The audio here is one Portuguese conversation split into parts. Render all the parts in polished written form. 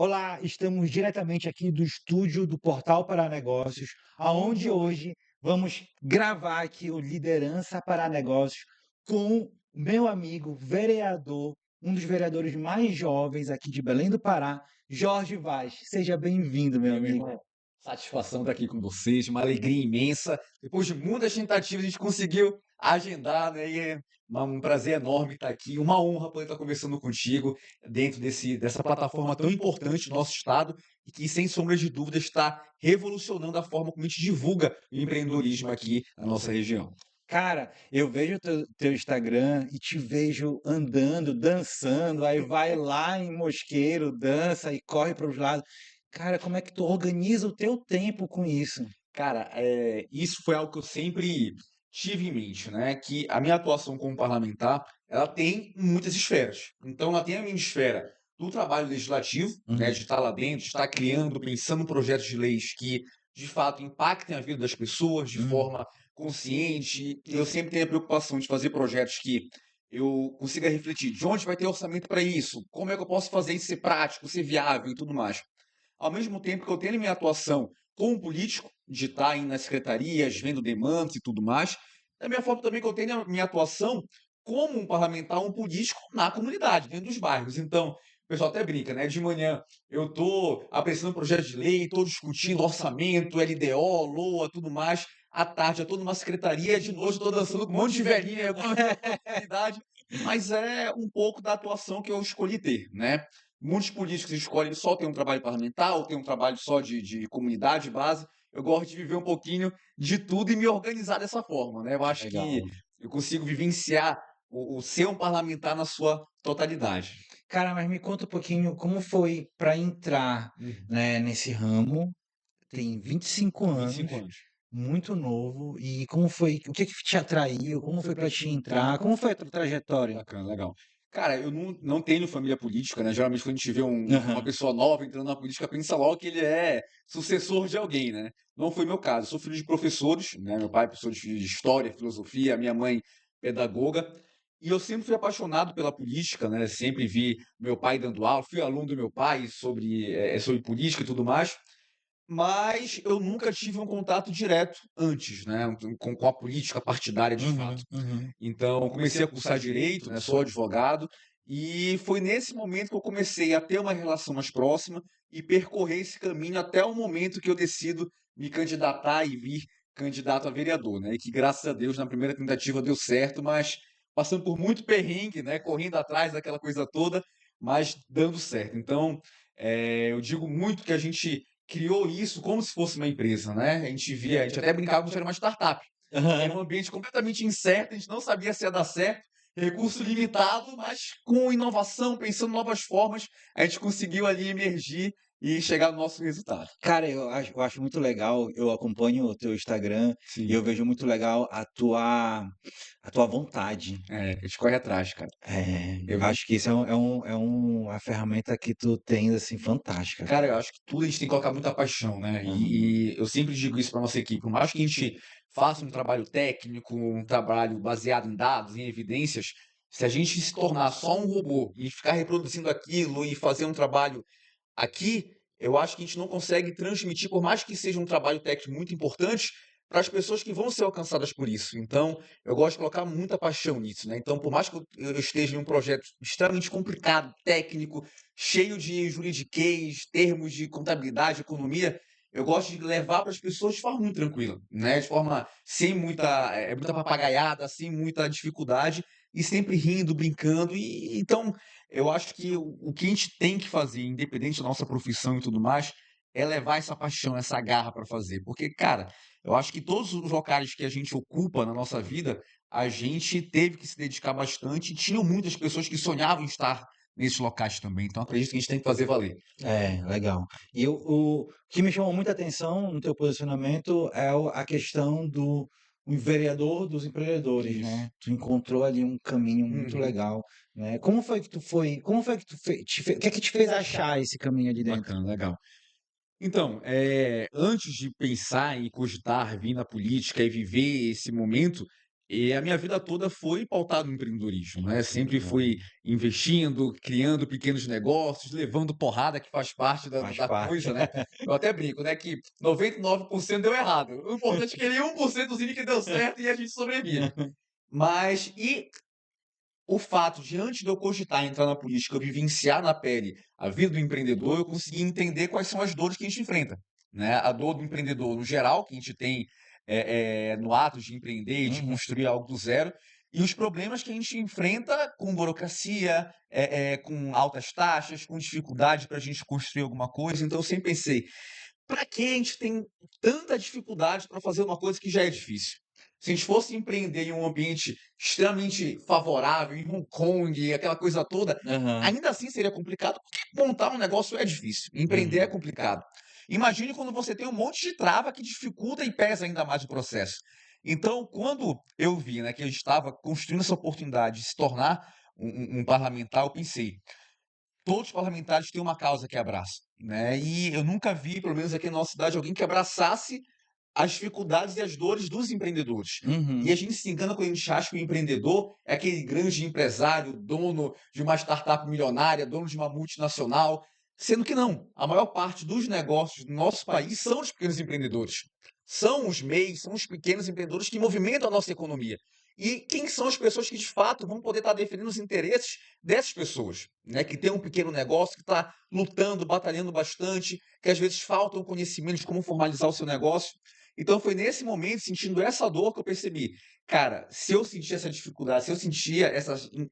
Olá, estamos diretamente aqui do estúdio do Portal para Negócios, aonde hoje vamos gravar aqui o Liderança para Negócios com o meu amigo vereador, um dos vereadores mais jovens aqui de Belém do Pará, Jorge Vaz. Seja bem-vindo, meu Meu amigo. irmão, satisfação estar aqui com vocês, uma alegria imensa. Depois de muitas tentativas, a gente conseguiu agendar, né? E é um prazer enorme estar aqui, uma honra poder estar conversando contigo dentro dessa plataforma tão importante do nosso estado e que, sem sombra de dúvida, está revolucionando a forma como a gente divulga o empreendedorismo aqui na nossa região. Cara, eu vejo o teu Instagram e te vejo andando, dançando, aí vai lá em Mosqueiro, dança e corre para os lados. Cara, como é que tu organiza o teu tempo com isso? Cara, isso foi algo que eu sempre tive em mente, né? Que a minha atuação como parlamentar, ela tem muitas esferas. Então, ela tem a minha esfera do trabalho legislativo, né? De estar lá dentro, de estar criando, pensando em projetos de leis que, de fato, impactem a vida das pessoas de Hum. forma consciente. E eu sempre tenho a preocupação de fazer projetos que eu consiga refletir de onde vai ter orçamento para isso, como é que eu posso fazer isso ser prático, ser viável e tudo mais. Ao mesmo tempo que eu tenho a minha atuação como político, de estar aí nas secretarias, vendo demandas e tudo mais, da mesma forma também que eu tenho a minha atuação como um parlamentar, um político na comunidade, dentro dos bairros. Então, o pessoal até brinca, né? De manhã eu estou apreciando projeto de lei, estou discutindo orçamento, LDO, LOA, tudo mais. À tarde eu estou numa secretaria, de noite eu estou dançando com um monte de velhinha, alguma comunidade. Mas é um pouco da atuação que eu escolhi ter, né? Muitos políticos escolhem só ter um trabalho parlamentar ou ter um trabalho só de comunidade, base. Eu gosto de viver um pouquinho de tudo e me organizar dessa forma, né? Eu acho que Legal. eu consigo vivenciar o ser um parlamentar na sua totalidade. Cara, mas me conta um pouquinho como foi para entrar, Uhum. né, nesse ramo. Tem 25 25 anos, anos. muito novo, e como foi, o que que te atraiu? Como foi para te entrar? Como foi a tua trajetória? Bacana, legal. Cara, eu não tenho família política, né? Geralmente, quando a gente vê uma Aham. pessoa nova entrando na política, pensa logo que ele é sucessor de alguém, né? Não foi meu caso. Eu sou filho de professores, né? Meu pai é professor de história, filosofia, minha mãe pedagoga. E eu sempre fui apaixonado pela política, né? Sempre vi meu pai dando aula, fui aluno do meu pai sobre política e tudo mais. Mas eu nunca tive um contato direto antes, né? Com a política partidária de fato. Uhum, uhum. Então, comecei a cursar direito, né, sou advogado, e foi nesse momento que eu comecei a ter uma relação mais próxima e percorrer esse caminho até o momento que eu decido me candidatar e vir candidato a vereador, né? E que graças a Deus na primeira tentativa deu certo, mas passando por muito perrengue, né, correndo atrás daquela coisa toda, mas dando certo. Então, eu digo muito que a gente criou isso como se fosse uma empresa, né? A gente até brincava que era uma startup. Era um Aham. ambiente completamente incerto, a gente não sabia se ia dar certo, recurso limitado, mas com inovação, pensando em novas formas, a gente conseguiu ali emergir e chegar no nosso resultado. Cara, eu acho muito legal, eu acompanho o teu Instagram e eu Sim, vejo muito legal a tua vontade. a gente corre atrás, cara. Eu acho que isso uma ferramenta que tu tens, assim, fantástica, Cara, eu cara. acho que tudo a gente tem que colocar muita paixão, né? Aham. E eu sempre digo isso para nossa equipe, por mais que a gente faça um trabalho técnico, um trabalho baseado em dados, em evidências, se a gente se tornar só um robô e ficar reproduzindo aquilo e fazer um trabalho aqui, eu acho que a gente não consegue transmitir, por mais que seja um trabalho técnico muito importante, para as pessoas que vão ser alcançadas por isso. Então, eu gosto de colocar muita paixão nisso, né? Então, por mais que eu esteja em um projeto extremamente complicado, técnico, cheio de juridiquês, termos de contabilidade, economia, eu gosto de levar para as pessoas de forma muito tranquila, né? De forma sem muita papagaiada, sem muita dificuldade, e sempre rindo, brincando. E então, eu acho que o que a gente tem que fazer, independente da nossa profissão e tudo mais, é levar essa paixão, essa garra para fazer. Porque, cara, eu acho que todos os locais que a gente ocupa na nossa vida, a gente teve que se dedicar bastante e tinham muitas pessoas que sonhavam em estar nesses locais também. Então, acredito que a gente tem que fazer valer. É, legal. E o que me chamou muita atenção no teu posicionamento é a questão do o vereador dos empreendedores, Isso. né? Tu encontrou ali um caminho muito Uhum. legal, né? Como foi que tu o que é que te fez achar esse caminho ali dentro? Bacana, legal. Então, antes de pensar e cogitar vir na política e viver esse momento, E a minha vida toda foi pautada no empreendedorismo, né? Sempre fui Hum, investindo, criando pequenos negócios, levando porrada, que faz parte da, faz da parte. coisa, né? Eu até brinco, né? Que 99% deu errado. O importante é que aquele 1% que deu certo e a gente sobrevive. Mas, e o fato de, antes de eu cogitar entrar na política, eu vivenciar na pele a vida do empreendedor, eu consegui entender quais são as dores que a gente enfrenta, né? A dor do empreendedor no geral, que a gente tem no ato de empreender e de Uhum. construir algo do zero, e os problemas que a gente enfrenta com burocracia, com altas taxas, com dificuldade para a gente construir alguma coisa. Então, eu sempre pensei, para que a gente tem tanta dificuldade para fazer uma coisa que já é difícil? Se a gente fosse empreender em um ambiente extremamente favorável, em Hong Kong, aquela coisa toda, Aham. ainda assim seria complicado, porque montar um negócio é difícil, empreender é Uhum. complicado. Imagine quando você tem um monte de trava que dificulta e pesa ainda mais o processo. Então, quando eu vi, né, que eu estava construindo essa oportunidade de se tornar um parlamentar, eu pensei, todos os parlamentares têm uma causa que abraça, né? E eu nunca vi, pelo menos aqui na nossa cidade, alguém que abraçasse as dificuldades e as dores dos empreendedores. E a Uhum. gente se engana quando a gente acha que o empreendedor é aquele grande empresário, dono de uma startup milionária, dono de uma multinacional, sendo que não. A maior parte dos negócios do nosso país são os pequenos empreendedores. São os MEIs, são os pequenos empreendedores que movimentam a nossa economia. E quem são as pessoas que, de fato, vão poder estar defendendo os interesses dessas pessoas, né? Que tem um pequeno negócio, que está lutando, batalhando bastante, que às vezes faltam conhecimentos de como formalizar o seu negócio. Então foi nesse momento, sentindo essa dor, que eu percebi, cara, se eu sentia essa dificuldade, se eu sentia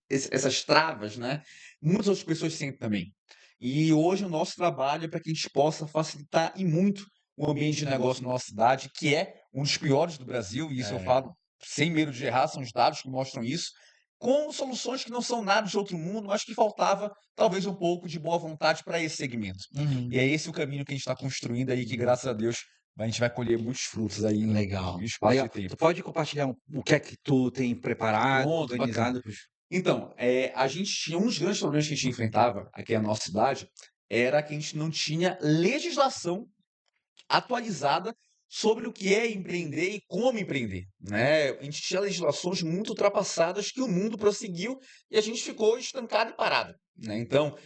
essas travas, né? Muitas outras pessoas sentem também. E hoje o nosso trabalho é para que a gente possa facilitar e muito o ambiente de negócio na nossa cidade, que é um dos piores do Brasil, e isso eu É. falo sem medo de errar, são os dados que mostram isso, com soluções que não são nada de outro mundo, mas que faltava talvez um pouco de boa vontade para esse segmento. E Uhum. é esse o caminho que a gente está construindo aí, que graças a Deus a gente vai colher muitos frutos aí em Legal, espaço legal. de tempo. Tu pode compartilhar o que é que tu tem preparado, Pronto, bacana. organizado para os. Então, a gente tinha um dos grandes problemas que a gente enfrentava aqui na nossa cidade, era que a gente não tinha legislação atualizada sobre o que é empreender e como empreender, né? A gente tinha legislações muito ultrapassadas que o mundo prosseguiu e a gente ficou estancado e parado, né? Então,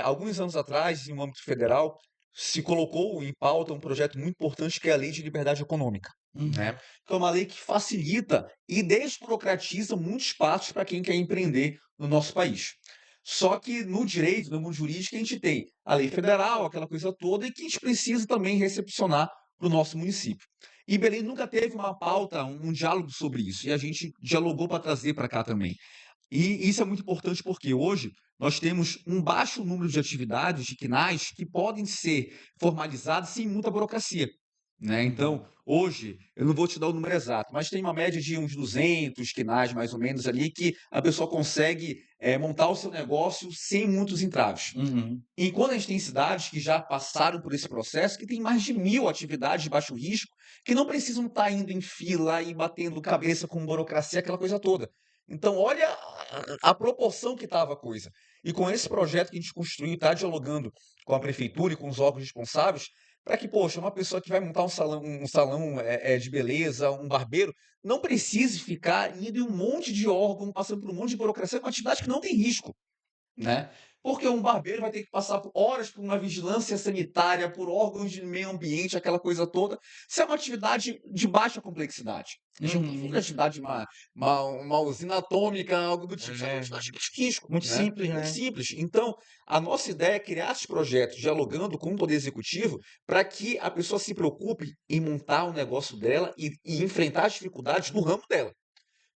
alguns anos atrás, no âmbito federal, se colocou em pauta um projeto muito importante, que é a Lei de Liberdade Econômica, né? Uhum. Que é uma lei que facilita e desburocratiza muitos passos para quem quer empreender no nosso país. Só que no direito, no mundo jurídico, a gente tem a lei federal, aquela coisa toda, e que a gente precisa também recepcionar para o nosso município. E Belém nunca teve uma pauta, um diálogo sobre isso, e a gente dialogou para trazer para cá também. E isso é muito importante porque hoje nós temos um baixo número de atividades de quinais que podem ser formalizadas sem muita burocracia, né? Então, Uhum. hoje, eu não vou te dar o número exato, mas tem uma média de uns 200 quinais, mais ou menos, ali, que a pessoa consegue montar o seu negócio sem muitos entraves. Uhum. E quando a gente tem cidades que já passaram por esse processo, que tem mais de 1.000 atividades de baixo risco, que não precisam estar indo em fila e batendo cabeça com burocracia, aquela coisa toda. Então, olha a proporção que estava a coisa. E com esse projeto que a gente construiu, está dialogando com a prefeitura e com os órgãos responsáveis, para que, poxa, uma pessoa que vai montar um salão de beleza, um barbeiro, não precise ficar indo em um monte de órgão, passando por um monte de burocracia, com atividade que não tem risco, né? Porque um barbeiro vai ter que passar por horas por uma vigilância sanitária, por órgãos de meio ambiente, aquela coisa toda. Isso é uma atividade de baixa complexidade. A gente não está falando de Uhum. atividade de uma usina atômica, algo do tipo. Isso é uma É, atividade de baixo risco, muito né? simples, Muito né? simples. Então, a nossa ideia é criar esses projetos dialogando com o Poder Executivo para que a pessoa se preocupe em montar o negócio dela e enfrentar as dificuldades do ramo dela,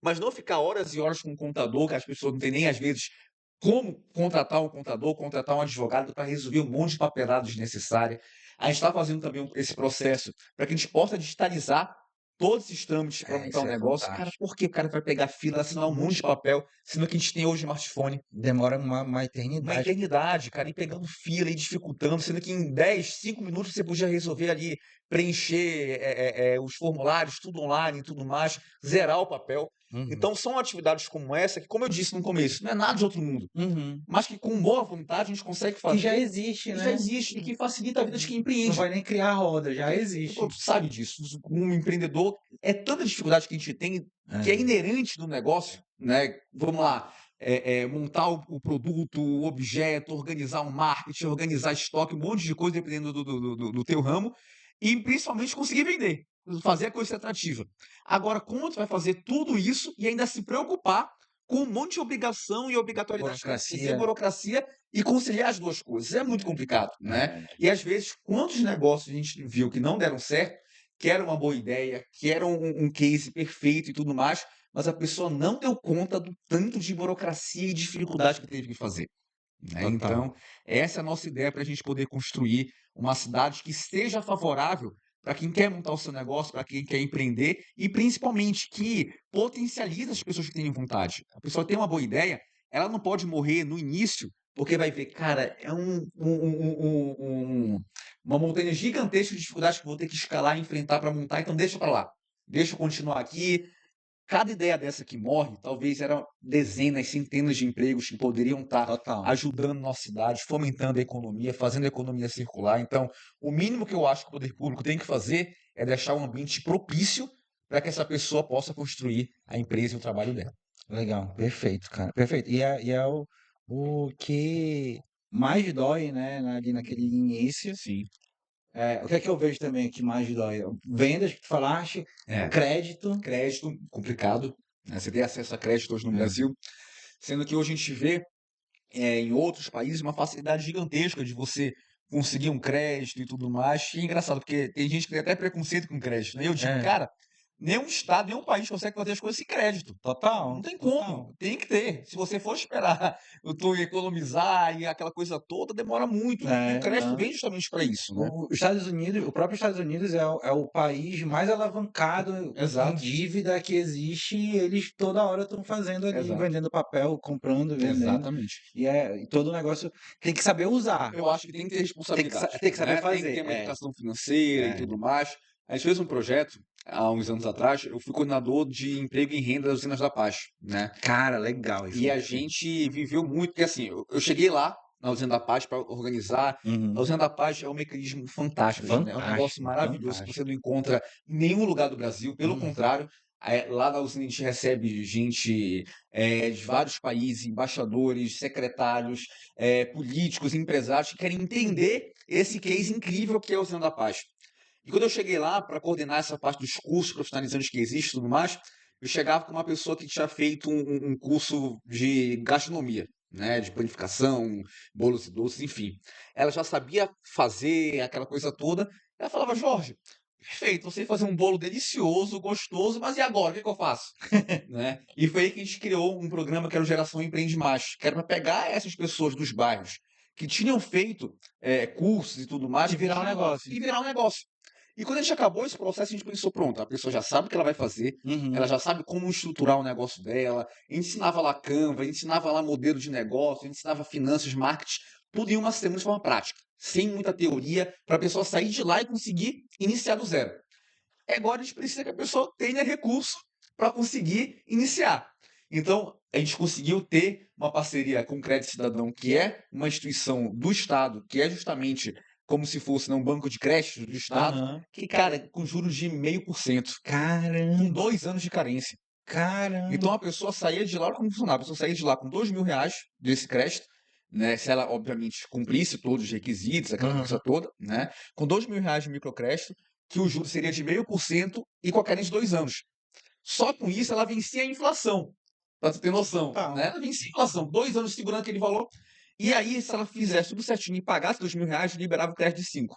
mas não ficar horas e horas com um contador, que as pessoas não têm nem, às vezes, como contratar um contador, contratar um advogado para resolver um monte de papelada desnecessária. A gente está fazendo também esse processo para que a gente possa digitalizar todos esses trâmites para É, montar um isso é negócio. Cara, fantástico. por que o cara vai pegar fila, assinar um monte de papel, sendo que a gente tem hoje smartphone? Demora uma Uma eternidade. eternidade, cara, e pegando fila e dificultando, sendo que em 10, 5 minutos você podia resolver ali, preencher os formulários, tudo online e tudo mais, zerar o papel. Uhum. Então, são atividades como essa, que, como eu disse no começo, não é nada de outro mundo, Uhum. mas que com boa vontade a gente consegue Que já fazer, existe, e já né? existe, e que facilita a vida de quem Não empreende. vai nem criar roda, já Porque, existe. pô, tu sabe disso, um empreendedor é tanta dificuldade que a gente tem que é inerente do negócio, né? Vamos lá, montar o produto, o objeto, organizar o marketing, organizar estoque, um monte de coisa dependendo do teu ramo, e principalmente conseguir vender, fazer a coisa ser atrativa. Agora, como tu vai fazer tudo isso e ainda se preocupar com um monte de obrigação e obrigatoriedade que vai acontecer, burocracia, e conciliar as duas coisas? É muito complicado, né? E às vezes, quantos negócios a gente viu que não deram certo, que era uma boa ideia, que era um case perfeito e tudo mais, mas a pessoa não deu conta do tanto de burocracia e dificuldade que teve que fazer, né? Total. Então, essa é a nossa ideia para a gente poder construir uma cidade que seja favorável para quem quer montar o seu negócio, para quem quer empreender e principalmente que potencialize as pessoas que têm vontade. A pessoa tem uma boa ideia, ela não pode morrer no início, porque vai ver, cara, é uma montanha gigantesca de dificuldades que eu vou ter que escalar e enfrentar para montar, então deixa para lá. Deixa eu continuar aqui. Cada ideia dessa que morre, talvez eram dezenas, centenas de empregos que poderiam estar Total. ajudando nossa cidade, fomentando a economia, fazendo a economia circular. Então, o mínimo que eu acho que o poder público tem que fazer é deixar um ambiente propício para que essa pessoa possa construir a empresa e o trabalho dela. Legal, perfeito, cara, perfeito. E é o que mais dói, né, ali naquele início. Sim. O que é que eu vejo também que mais dói? Vendas que tu falaste, crédito. Crédito, complicado, né? Você ter acesso a crédito hoje no Brasil, sendo que hoje a gente vê em outros países uma facilidade gigantesca de você conseguir um crédito e tudo mais. E é engraçado, porque tem gente que tem até preconceito com crédito, né? Eu digo, cara, nenhum estado, nenhum país consegue fazer as coisas sem crédito. Total. Não tem total. como, tem que ter. Se você for esperar tu economizar e aquela coisa toda, demora muito. E o crédito Não. vem justamente para isso, né? Os Estados Unidos, o próprio Estados Unidos é o país mais alavancado em Exato. dívida que existe e eles toda hora estão fazendo ali, Exato. vendendo papel, comprando, vendendo. Exatamente. E todo o negócio tem que saber usar. Eu acho que tem que ter responsabilidade. Tem que saber né? Tem que fazer. ter uma educação financeira e tudo mais. A gente fez um projeto há uns anos atrás. Eu fui coordenador de emprego e renda das usinas da Paz, né? Cara, legal isso. E a gente viveu muito, porque assim, eu cheguei lá na Usina da Paz para organizar. A Usina da Paz é um mecanismo fantástico, né? É um negócio maravilhoso que você não encontra em nenhum lugar do Brasil. Pelo contrário, lá na usina a gente recebe gente de vários países, embaixadores, secretários, políticos, empresários que querem entender esse case incrível que é a Usina da Paz. E quando eu cheguei lá para coordenar essa parte dos cursos profissionalizantes que existem e tudo mais, eu chegava com uma pessoa que tinha feito um curso de gastronomia, né, de panificação, bolos e doces, enfim. Ela já sabia fazer aquela coisa toda. Ela falava, Jorge, perfeito, você fazer um bolo delicioso, gostoso, mas e agora? O que eu faço? Né? E foi aí que a gente criou um programa que era o Geração Empreende Mais, que era para pegar essas pessoas dos bairros que tinham feito cursos e tudo mais E virar um negócio. E virar um negócio. E quando a gente acabou esse processo, a gente pensou, pronto, a pessoa já sabe o que ela vai fazer, ela já sabe como estruturar o negócio dela, ensinava lá Canva, ensinava lá modelo de negócio, ensinava finanças, marketing, tudo em uma semana de forma prática, sem muita teoria, para a pessoa sair de lá e conseguir iniciar do zero. Agora a gente precisa que a pessoa tenha recurso para conseguir iniciar. Então, a gente conseguiu ter uma parceria com o Crédito Cidadão, que é uma instituição do Estado, que é justamente como se fosse um banco de crédito do Estado, que, cara, com juros de 0,5%, com Caramba, 2 anos de carência. caramba. Então, a pessoa saía de lá, como funcionava? A pessoa saía de lá com R$ 2.000 desse crédito, né? Se ela, obviamente, cumprisse todos os requisitos, aquela coisa toda, né? Com R$ 2.000 de microcrédito, que o juro seria de 0,5% e com a carência de 2 anos. Só com isso, ela vencia a inflação, para tu ter noção, né? Ela vencia a inflação, 2 anos segurando aquele valor. E aí, se ela fizesse tudo certinho e pagasse R$ 2.000, liberava o crédito de 5.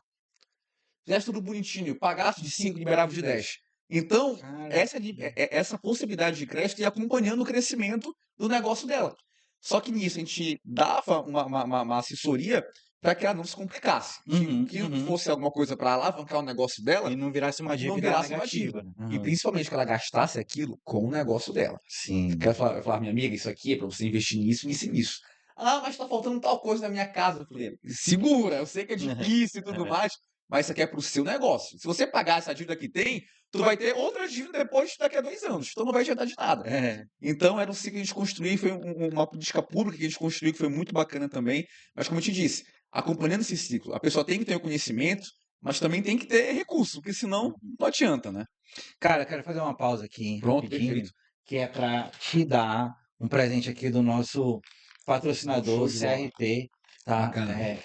Fizesse tudo bonitinho, pagasse de 5, liberava de 10. Então, essa possibilidade de crédito ia acompanhando o crescimento do negócio dela. Só que nisso a gente dava uma assessoria para que ela não se complicasse. Que fosse alguma coisa para alavancar o negócio dela. E não virasse uma dívida não virasse negativa. uma dívida. E principalmente que ela gastasse aquilo com o negócio dela. Sim. Eu falava, minha amiga, isso aqui é para você investir nisso, nisso e nisso. Ah, mas está faltando tal coisa na minha casa. Eu falei, segura, eu sei que é difícil e tudo mais, mas isso aqui é para o seu negócio. Se você pagar essa dívida que tem, tu vai ter outra dívida depois daqui a 2 anos. Então não vai adiantar de nada. Então era um ciclo que a gente construiu, foi uma política pública que a gente construiu, que foi muito bacana também. Mas como eu te disse, acompanhando esse ciclo, a pessoa tem que ter o conhecimento, mas também tem que ter recurso, porque senão não adianta, né? Cara, eu quero fazer uma pausa aqui, Pronto, rapidinho, perfeito. que é para te dar um presente aqui do nosso patrocinador, Show de bola. CRT, tá? Bacana.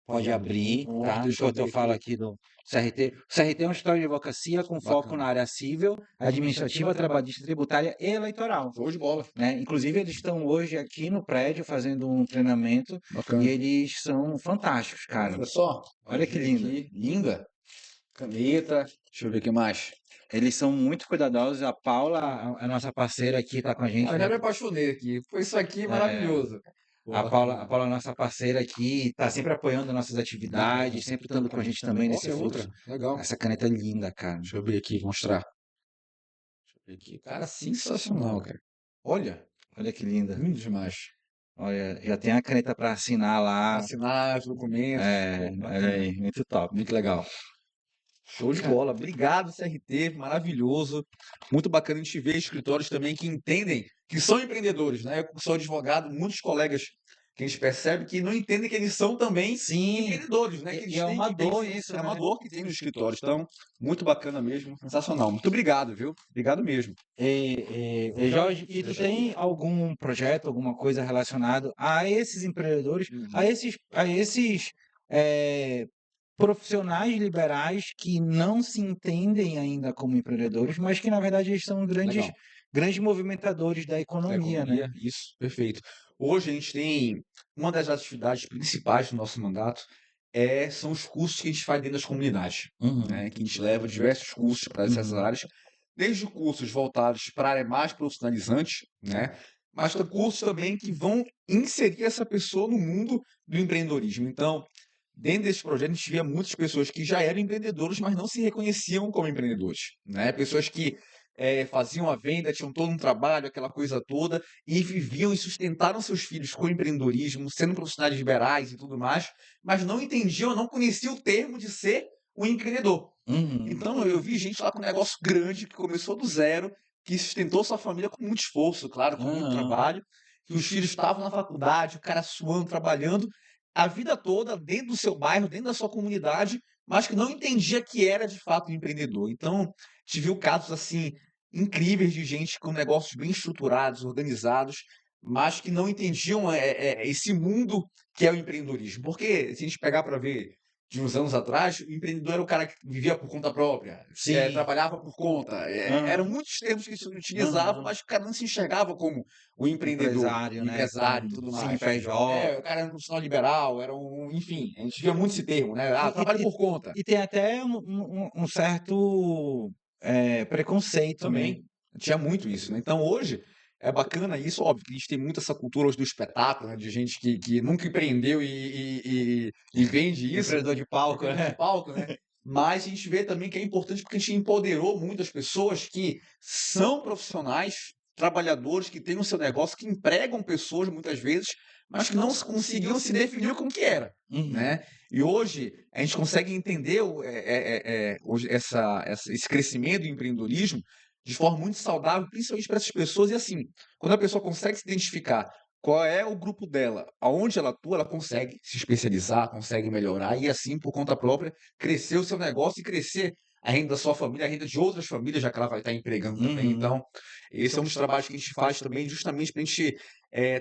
Pode abrir, Pronto, tá? deixa eu Enquanto eu abrir falo aqui. aqui do CRT. O CRT é um escritório de advocacia com foco na Bacana. área civil, administrativa, trabalhista, tributária e eleitoral, Show de bola. né? Inclusive, eles estão hoje aqui no prédio fazendo um treinamento e Bacana. eles são fantásticos, cara. Olha só. Olha que Abri lindo. aqui. Linda. Caneta. Deixa eu ver o que mais. Eles são muito cuidadosos. A Paula, a nossa parceira aqui, tá com a gente, Ah, né? já me apaixonei aqui. Foi isso aqui É, maravilhoso. Pô, a bacana. Paula, nossa parceira aqui, está sempre apoiando nossas atividades, sempre estando com a gente também nesse Olha fluxo. outra. Legal. Essa caneta é linda, cara. Deixa eu abrir aqui e mostrar. Deixa eu ver aqui. Cara, sensacional, cara. Olha, Olha que linda. lindo demais. Olha, já tem a caneta para assinar lá. Assinar os documentos. É, Pô, olha bacana. aí, muito top. Muito legal. Show de bola. Obrigado, CRT. Maravilhoso. Muito bacana a gente ver escritórios também que entendem que são empreendedores, né? Eu sou advogado, muitos colegas que a gente percebe que não entendem que eles são também Sim, empreendedores, né? Que e eles é têm uma que dor pensar. isso, É uma né? dor que tem nos escritórios. Então, muito bacana mesmo. Sensacional. Muito obrigado, viu? Obrigado mesmo. Jorge, e tu tem algum projeto, alguma coisa relacionado a esses empreendedores, a Uhum. esses eh, profissionais liberais que não se entendem ainda como empreendedores, mas que na verdade eles são Legal. grandes movimentadores da Da economia, né? economia, isso, perfeito. Hoje a gente tem uma das atividades principais do nosso mandato são os cursos que a gente faz dentro das comunidades, Uhum. né? Que a gente leva diversos cursos para essas áreas, desde cursos voltados para a área mais profissionalizante, né? Mas tem cursos também que vão inserir essa pessoa no mundo do empreendedorismo. Então, dentro desse projeto, a gente via muitas pessoas que já eram empreendedores, mas não se reconheciam como empreendedores, né? Pessoas que faziam a venda, tinham todo um trabalho, aquela coisa toda, e viviam e sustentaram seus filhos com empreendedorismo, sendo profissionais liberais e tudo mais, mas não entendiam, não conheciam o termo de ser um empreendedor. Uhum. Então eu vi gente lá com um negócio grande, que começou do zero, que sustentou sua família com muito esforço, claro, com muito Aham. trabalho, que os filhos estavam na faculdade, o cara suando, trabalhando, a vida toda dentro do seu bairro, dentro da sua comunidade, mas que não entendia que era de fato um empreendedor. Então, tive casos assim incríveis de gente com negócios bem estruturados, organizados, mas que não entendiam esse mundo que é o empreendedorismo. Porque se a gente pegar para ver de uns anos atrás, o empreendedor era o cara que vivia por conta própria, Sim. trabalhava por conta. Eram muitos termos que eles utilizavam, Aham. mas o cara não se enxergava como o empreendedor, Empresário, o né? empresário e Como tudo mais. CNPJ. O cara era um profissional liberal, enfim, a gente via muito esse termo, né? E, Trabalho e- por conta. e tem até um certo preconceito também. Também tinha muito isso, né? Então hoje é bacana isso, óbvio que a gente tem muito essa cultura hoje do espetáculo, né? De gente que nunca empreendeu e vende isso, Empreendedor de palco, empreendedor de né? palco, né? Mas a gente vê também que é importante porque a gente empoderou muitas pessoas que são profissionais, trabalhadores, que têm o seu negócio, que empregam pessoas muitas vezes, mas que não conseguiam se definir como que era, Uhum. né? E hoje a gente consegue entender hoje esse crescimento do empreendedorismo de forma muito saudável, principalmente para essas pessoas. E assim, quando a pessoa consegue se identificar qual é o grupo dela, aonde ela atua, ela consegue se especializar, consegue melhorar e assim, por conta própria, crescer o seu negócio e crescer a renda da sua família, a renda de outras famílias, já que ela vai estar empregando também. Uhum. Então, esse é um dos trabalhos que a gente faz também, justamente para a gente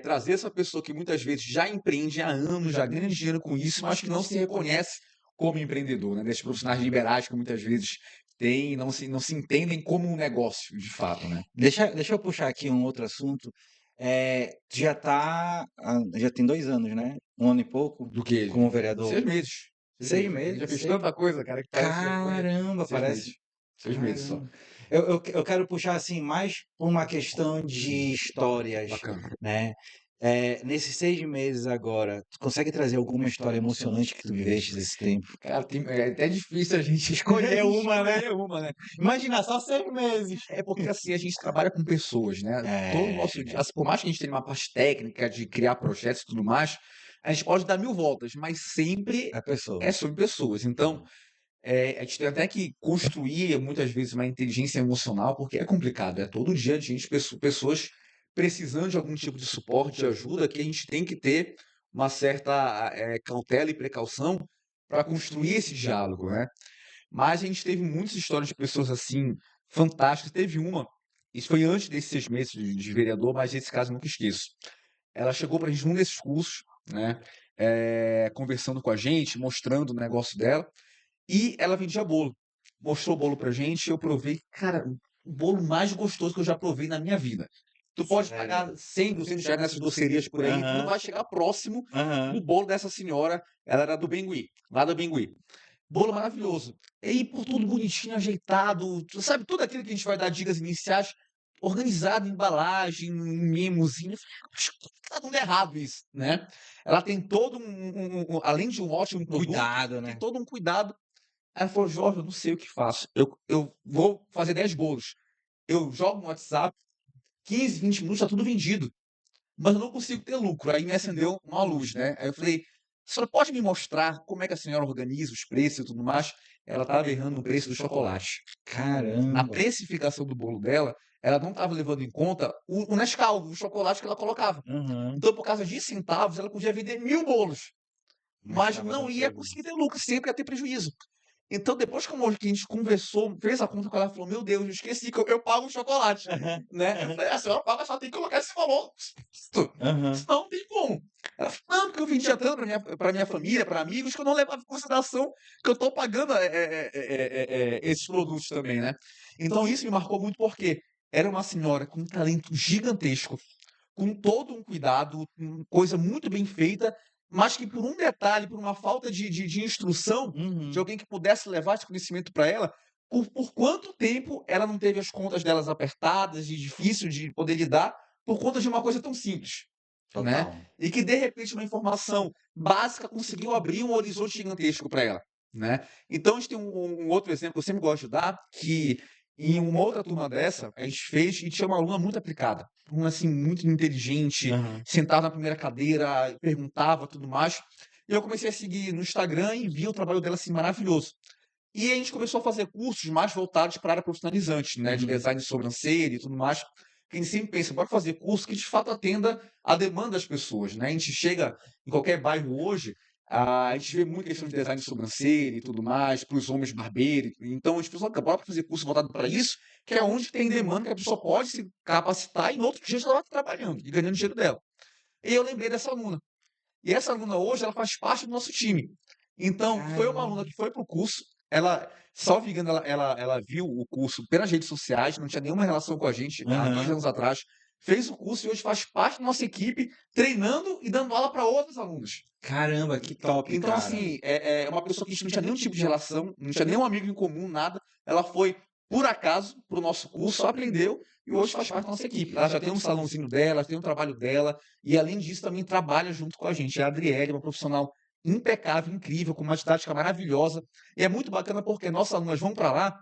trazer essa pessoa que muitas vezes já empreende há anos, já ganha dinheiro com isso, mas que não se reconhece como empreendedor, né? Desses profissionais liberais que muitas vezes têm e não se entendem como um negócio, de fato, né? Deixa eu puxar aqui um outro assunto. Tu já tem 2 anos, né? 1 ano e pouco Do que? como vereador. 6 meses. 6 meses? Já fez Seis- tanta coisa, cara, que parece vergonha. Caramba, 6 parece. meses. 6 meses só. Caramba. Eu quero puxar assim mais por uma questão de histórias, Bacana. né? Nesses 6 meses agora, tu consegue trazer alguma história emocionante que tu viveste desse tempo? Cara, é até difícil a gente Escolher uma, né? escolher uma, né? Imagina, só 6 meses. É porque assim, a gente trabalha com pessoas, né? Todo o nosso dia, assim, por mais que a gente tenha uma parte técnica de criar projetos e tudo mais, a gente pode dar 1000 voltas, mas sempre A pessoa. é sobre pessoas. Então, a gente tem até que construir muitas vezes uma inteligência emocional, porque é complicado. É todo dia a gente, pessoas precisando de algum tipo de suporte, de ajuda, que a gente tem que ter uma certa cautela e precaução para construir esse diálogo, né? Mas a gente teve muitas histórias de pessoas assim, fantásticas. Teve uma, isso foi antes desses 6 meses de vereador, mas esse caso eu nunca esqueço. Ela chegou pra gente num desses cursos, né? Conversando com a gente, mostrando o negócio dela, e ela vendia bolo. Mostrou o bolo pra gente, eu provei, cara, o bolo mais gostoso que eu já provei na minha vida. Tu pode pagar Sério. 100, 200 reais nessas docerias por aí, tu não Aham, vai chegar próximo do aham. bolo dessa senhora. Ela era do Bengui, lá do Bengui. Bolo maravilhoso. E aí, por tudo bonitinho, ajeitado, tu sabe, tudo aquilo que a gente vai dar dicas iniciais, organizado em embalagem, em mimozinho. Acho que tá tudo errado isso, né? Ela tem todo além de um ótimo produto, Cuidado, tem né? todo um cuidado. Aí ela falou, Jorge, eu não sei o que faço. Eu vou fazer 10 bolos. Eu jogo no WhatsApp, 15, 20 minutos, tá tudo vendido. Mas eu não consigo ter lucro. Aí me acendeu uma luz, né? Aí eu falei, a senhora pode me mostrar como é que a senhora organiza os preços e tudo mais? Ela estava errando no preço do chocolate. Na Caramba. precificação do bolo dela, ela não estava levando em conta o Nescau, o chocolate que ela colocava. Aham. Então, por causa de centavos, ela podia vender 1000 bolos, Mas mas estava não dando ia prejuízo. conseguir ter lucro, sempre ia ter prejuízo. Então, depois que a gente conversou, fez a conta com ela, ela falou: Meu Deus, eu esqueci que eu pago o chocolate. Aham, Né? Eu aham, falei: A senhora paga, só tem que colocar esse valor. aham. Senão não tem como. Ela falou: Não, porque eu vendia tanto para minha família, para amigos, que eu não levava em consideração que eu estou pagando esses produtos também, né? Então, isso me marcou muito porque era uma senhora com um talento gigantesco, com todo um cuidado, coisa muito bem feita, mas que por um detalhe, por uma falta de instrução, de Uhum. alguém que pudesse levar esse conhecimento para ela, por quanto tempo ela não teve as contas delas apertadas e difícil de poder lidar por conta de uma coisa tão simples, né? Total. E que de repente uma informação básica conseguiu abrir um horizonte gigantesco para ela, né? Então a gente tem um outro exemplo que eu sempre gosto de dar, que em uma outra turma dessa, a gente fez e tinha uma aluna muito aplicada, uma assim muito inteligente, Aham. sentava na primeira cadeira, perguntava tudo mais. E eu comecei a seguir no Instagram e vi o trabalho dela assim maravilhoso. E a gente começou a fazer cursos mais voltados para a área profissionalizante, né, de Uhum. design de sobrancelha e tudo mais. Que a gente sempre pensa, bora fazer curso que de fato atenda a demanda das pessoas, né? A gente chega em qualquer bairro hoje, a gente vê muita questão de design de sobrancelha e tudo mais, para os homens barbeiros. Então a gente pensou, bora fazer curso voltado para isso, que é onde tem demanda, que a pessoa pode se capacitar e no outro dia ela está trabalhando e ganhando dinheiro dela. E eu lembrei dessa aluna. E essa aluna hoje, ela faz parte do nosso time. Então, foi uma aluna Caramba. que foi para o curso, ela, salvo engano, ela viu o curso pelas redes sociais, não tinha nenhuma relação com a gente há 2 anos Aham. atrás, fez o curso e hoje faz parte da nossa equipe, treinando e dando aula para outros alunos. Caramba, que top, Então, cara. assim, é uma pessoa que a gente não tinha nenhum tipo de relação, não tinha nenhum amigo em comum, nada. Ela foi, por acaso, para o nosso curso, aprendeu e hoje faz parte da nossa equipe. Ela já tem um salãozinho dela, tem um trabalho dela e, além disso, também trabalha junto com a gente. É a Adriele, uma profissional impecável, incrível, com uma didática maravilhosa. E é muito bacana porque nossas alunas vão para lá,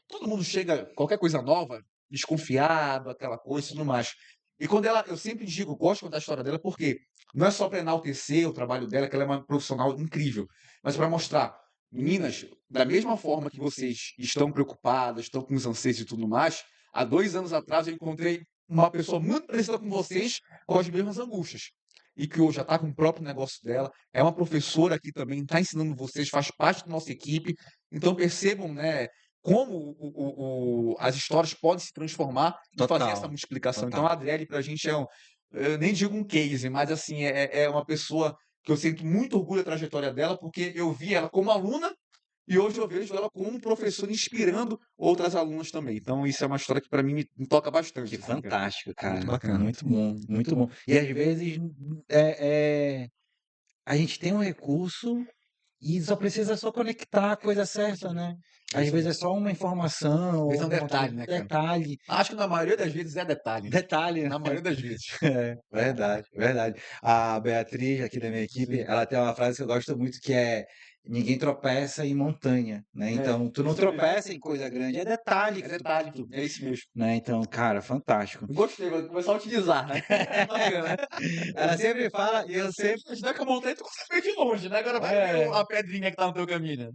todo mundo chega, qualquer coisa nova, desconfiado, aquela coisa e tudo mais. E quando ela, eu sempre digo, gosto de contar a história dela, porque não é só para enaltecer o trabalho dela, que ela é uma profissional incrível, mas para mostrar, meninas, da mesma forma que vocês estão preocupadas, estão com os anseios e tudo mais, há 2 anos atrás eu encontrei uma pessoa muito parecida com vocês, com as mesmas angústias. E que hoje já está com o próprio negócio dela, é uma professora aqui também, está ensinando vocês, faz parte da nossa equipe. Então percebam, né, como as histórias podem se transformar e fazer essa Total. multiplicação. Então, Total. a Adriele, para a gente, eu nem digo um case, mas assim, é uma pessoa que eu sinto muito orgulho da trajetória dela, porque eu vi ela como aluna e hoje eu vejo ela como professora inspirando outras alunas também. Então, isso é uma história que para mim me toca bastante, Que assim, cara. fantástico, Muito cara. bacana. Muito bom, muito bom. E às vezes a gente tem um recurso e só precisa só conectar a coisa certa, né? É Às isso vezes é mesmo. só uma informação, Às vezes é um alguma coisa, detalhe, né, cara? detalhe, Acho que na maioria das vezes é detalhe, né? detalhe, né? Na maioria das vezes. É, verdade, verdade. A Beatriz, aqui da minha equipe, Sim. ela tem uma frase que eu gosto muito que é ninguém tropeça em montanha, né? É, Então, tu não isso mesmo. tropeça em coisa grande, é detalhe É que tu, detalhe, é isso mesmo. né? Então, cara, fantástico. Gostei, vou começar a utilizar, né? Bacana. Ela sempre fala e eu sempre, Imagina que a montanha tu consegue ver de longe, né? Agora vai ver é, a pedrinha que tá no teu caminho, né?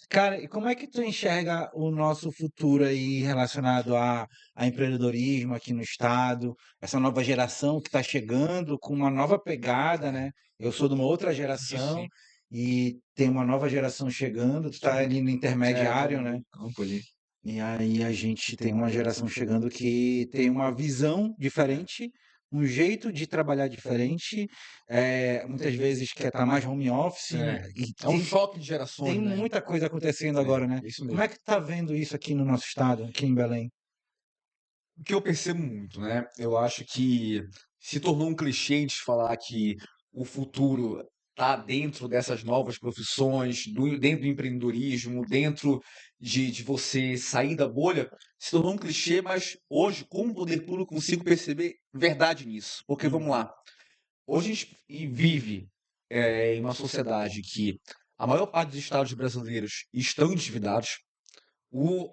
cara, e como é que tu enxerga o nosso futuro aí relacionado a empreendedorismo aqui no estado? Essa nova geração que está chegando com uma nova pegada, né? Eu sou de uma outra Sim, geração sim. e tem uma nova geração chegando, tu tá ali no intermediário, né? Campo ali. E aí a gente tem uma geração chegando que tem uma visão diferente, um jeito de trabalhar diferente, muitas vezes quer estar mais home office, e É um choque de tem gerações, né? muita coisa acontecendo agora, né? Isso Como mesmo. é que tu tá vendo isso aqui no nosso estado, aqui em Belém? O que eu percebo muito, né? Eu acho que se tornou um clichê de falar que o futuro está dentro dessas novas profissões, dentro do empreendedorismo, dentro de você sair da bolha, se tornou um clichê, mas hoje, como poder público, consigo perceber verdade nisso. Porque vamos lá, hoje a gente vive em uma sociedade que a maior parte dos estados brasileiros estão endividados. O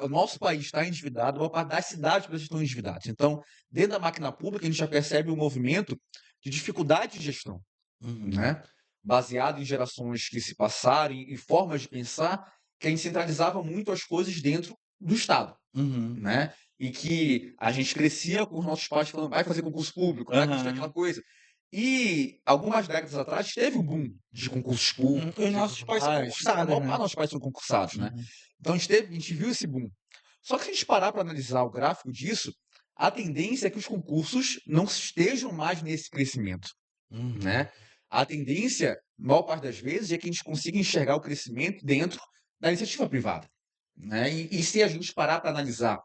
nosso país está endividado, a maior parte das cidades brasileiras estão endividadas. Então, dentro da máquina pública, a gente já percebe um movimento de dificuldade de gestão, Uhum, né? Baseado em gerações que se passaram e formas de pensar que a gente centralizava muito as coisas dentro do Estado, uhum, né? E que a gente crescia com os nossos pais falando, vai fazer concurso público, vai construir aquela aham. coisa. E algumas décadas atrás teve um boom de concursos públicos E e nossos tudo pais são mais. A concursados, maior né? parte dos nossos pais são concursados, né? Uhum, Então a gente viu esse boom. Só que se a gente parar para analisar o gráfico disso, a tendência é que os concursos não estejam mais nesse crescimento, uhum, né? A tendência, maior parte das vezes, é que a gente consiga enxergar o crescimento dentro da iniciativa privada, né? E se a gente parar para analisar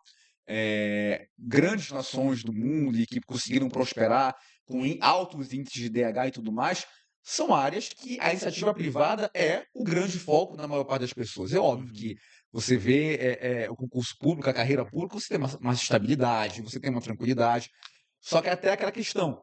grandes nações do mundo e que conseguiram prosperar com altos índices de DH e tudo mais, são áreas que a iniciativa privada é o grande foco na maior parte das pessoas. É óbvio uhum, que você vê o concurso público, a carreira pública, você tem uma estabilidade, você tem uma tranquilidade. Só que até aquela questão,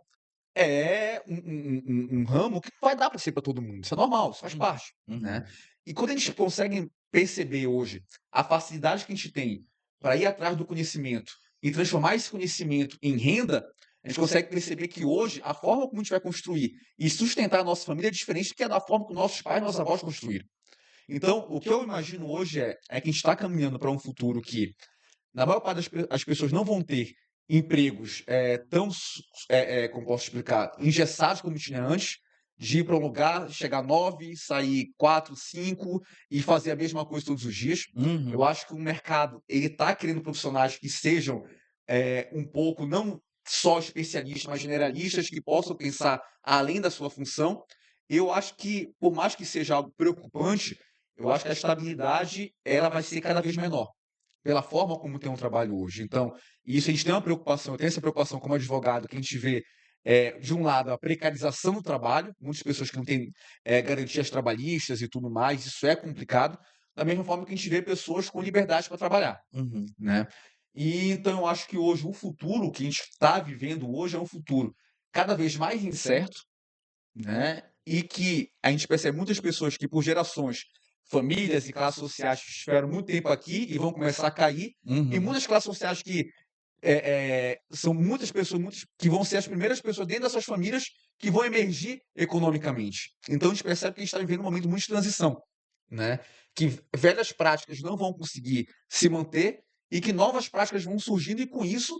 é um ramo que não vai dar para ser para todo mundo. Isso é normal, isso faz uhum, parte, né? uhum, E quando a gente consegue perceber hoje a facilidade que a gente tem para ir atrás do conhecimento e transformar esse conhecimento em renda, a gente consegue perceber que hoje a forma como a gente vai construir e sustentar a nossa família é diferente do que é da forma que nossos pais e nossos avós construíram. Então, o que eu imagino hoje é que a gente está caminhando para um futuro que na maior parte as pessoas não vão ter empregos tão, como posso explicar, engessados como tinha antes, de ir para um lugar, chegar 9, sair 4, 5 e fazer a mesma coisa todos os dias. uhum, Eu acho que o mercado ele está querendo profissionais que sejam um pouco, não só especialistas, mas generalistas, que possam pensar além da sua função. Eu acho que, por mais que seja algo preocupante, eu acho que a estabilidade ela vai ser cada vez menor pela forma como tem um trabalho hoje. Então, isso a gente tem uma preocupação, eu tenho essa preocupação como advogado, que a gente vê, de um lado, a precarização do trabalho, muitas pessoas que não têm garantias trabalhistas e tudo mais, isso é complicado, da mesma forma que a gente vê pessoas com liberdade para trabalhar, uhum, né? E então eu acho que hoje o futuro que a gente está vivendo hoje é um futuro cada vez mais incerto, né? E que a gente percebe muitas pessoas que por gerações, famílias e classes sociais que estiveram muito tempo aqui e vão começar a cair, e uhum, muitas classes sociais que são muitas pessoas que vão ser as primeiras pessoas dentro dessas famílias que vão emergir economicamente. Então a gente percebe que a gente está vivendo um momento muito de transição, né? Que velhas práticas não vão conseguir se manter e que novas práticas vão surgindo e com isso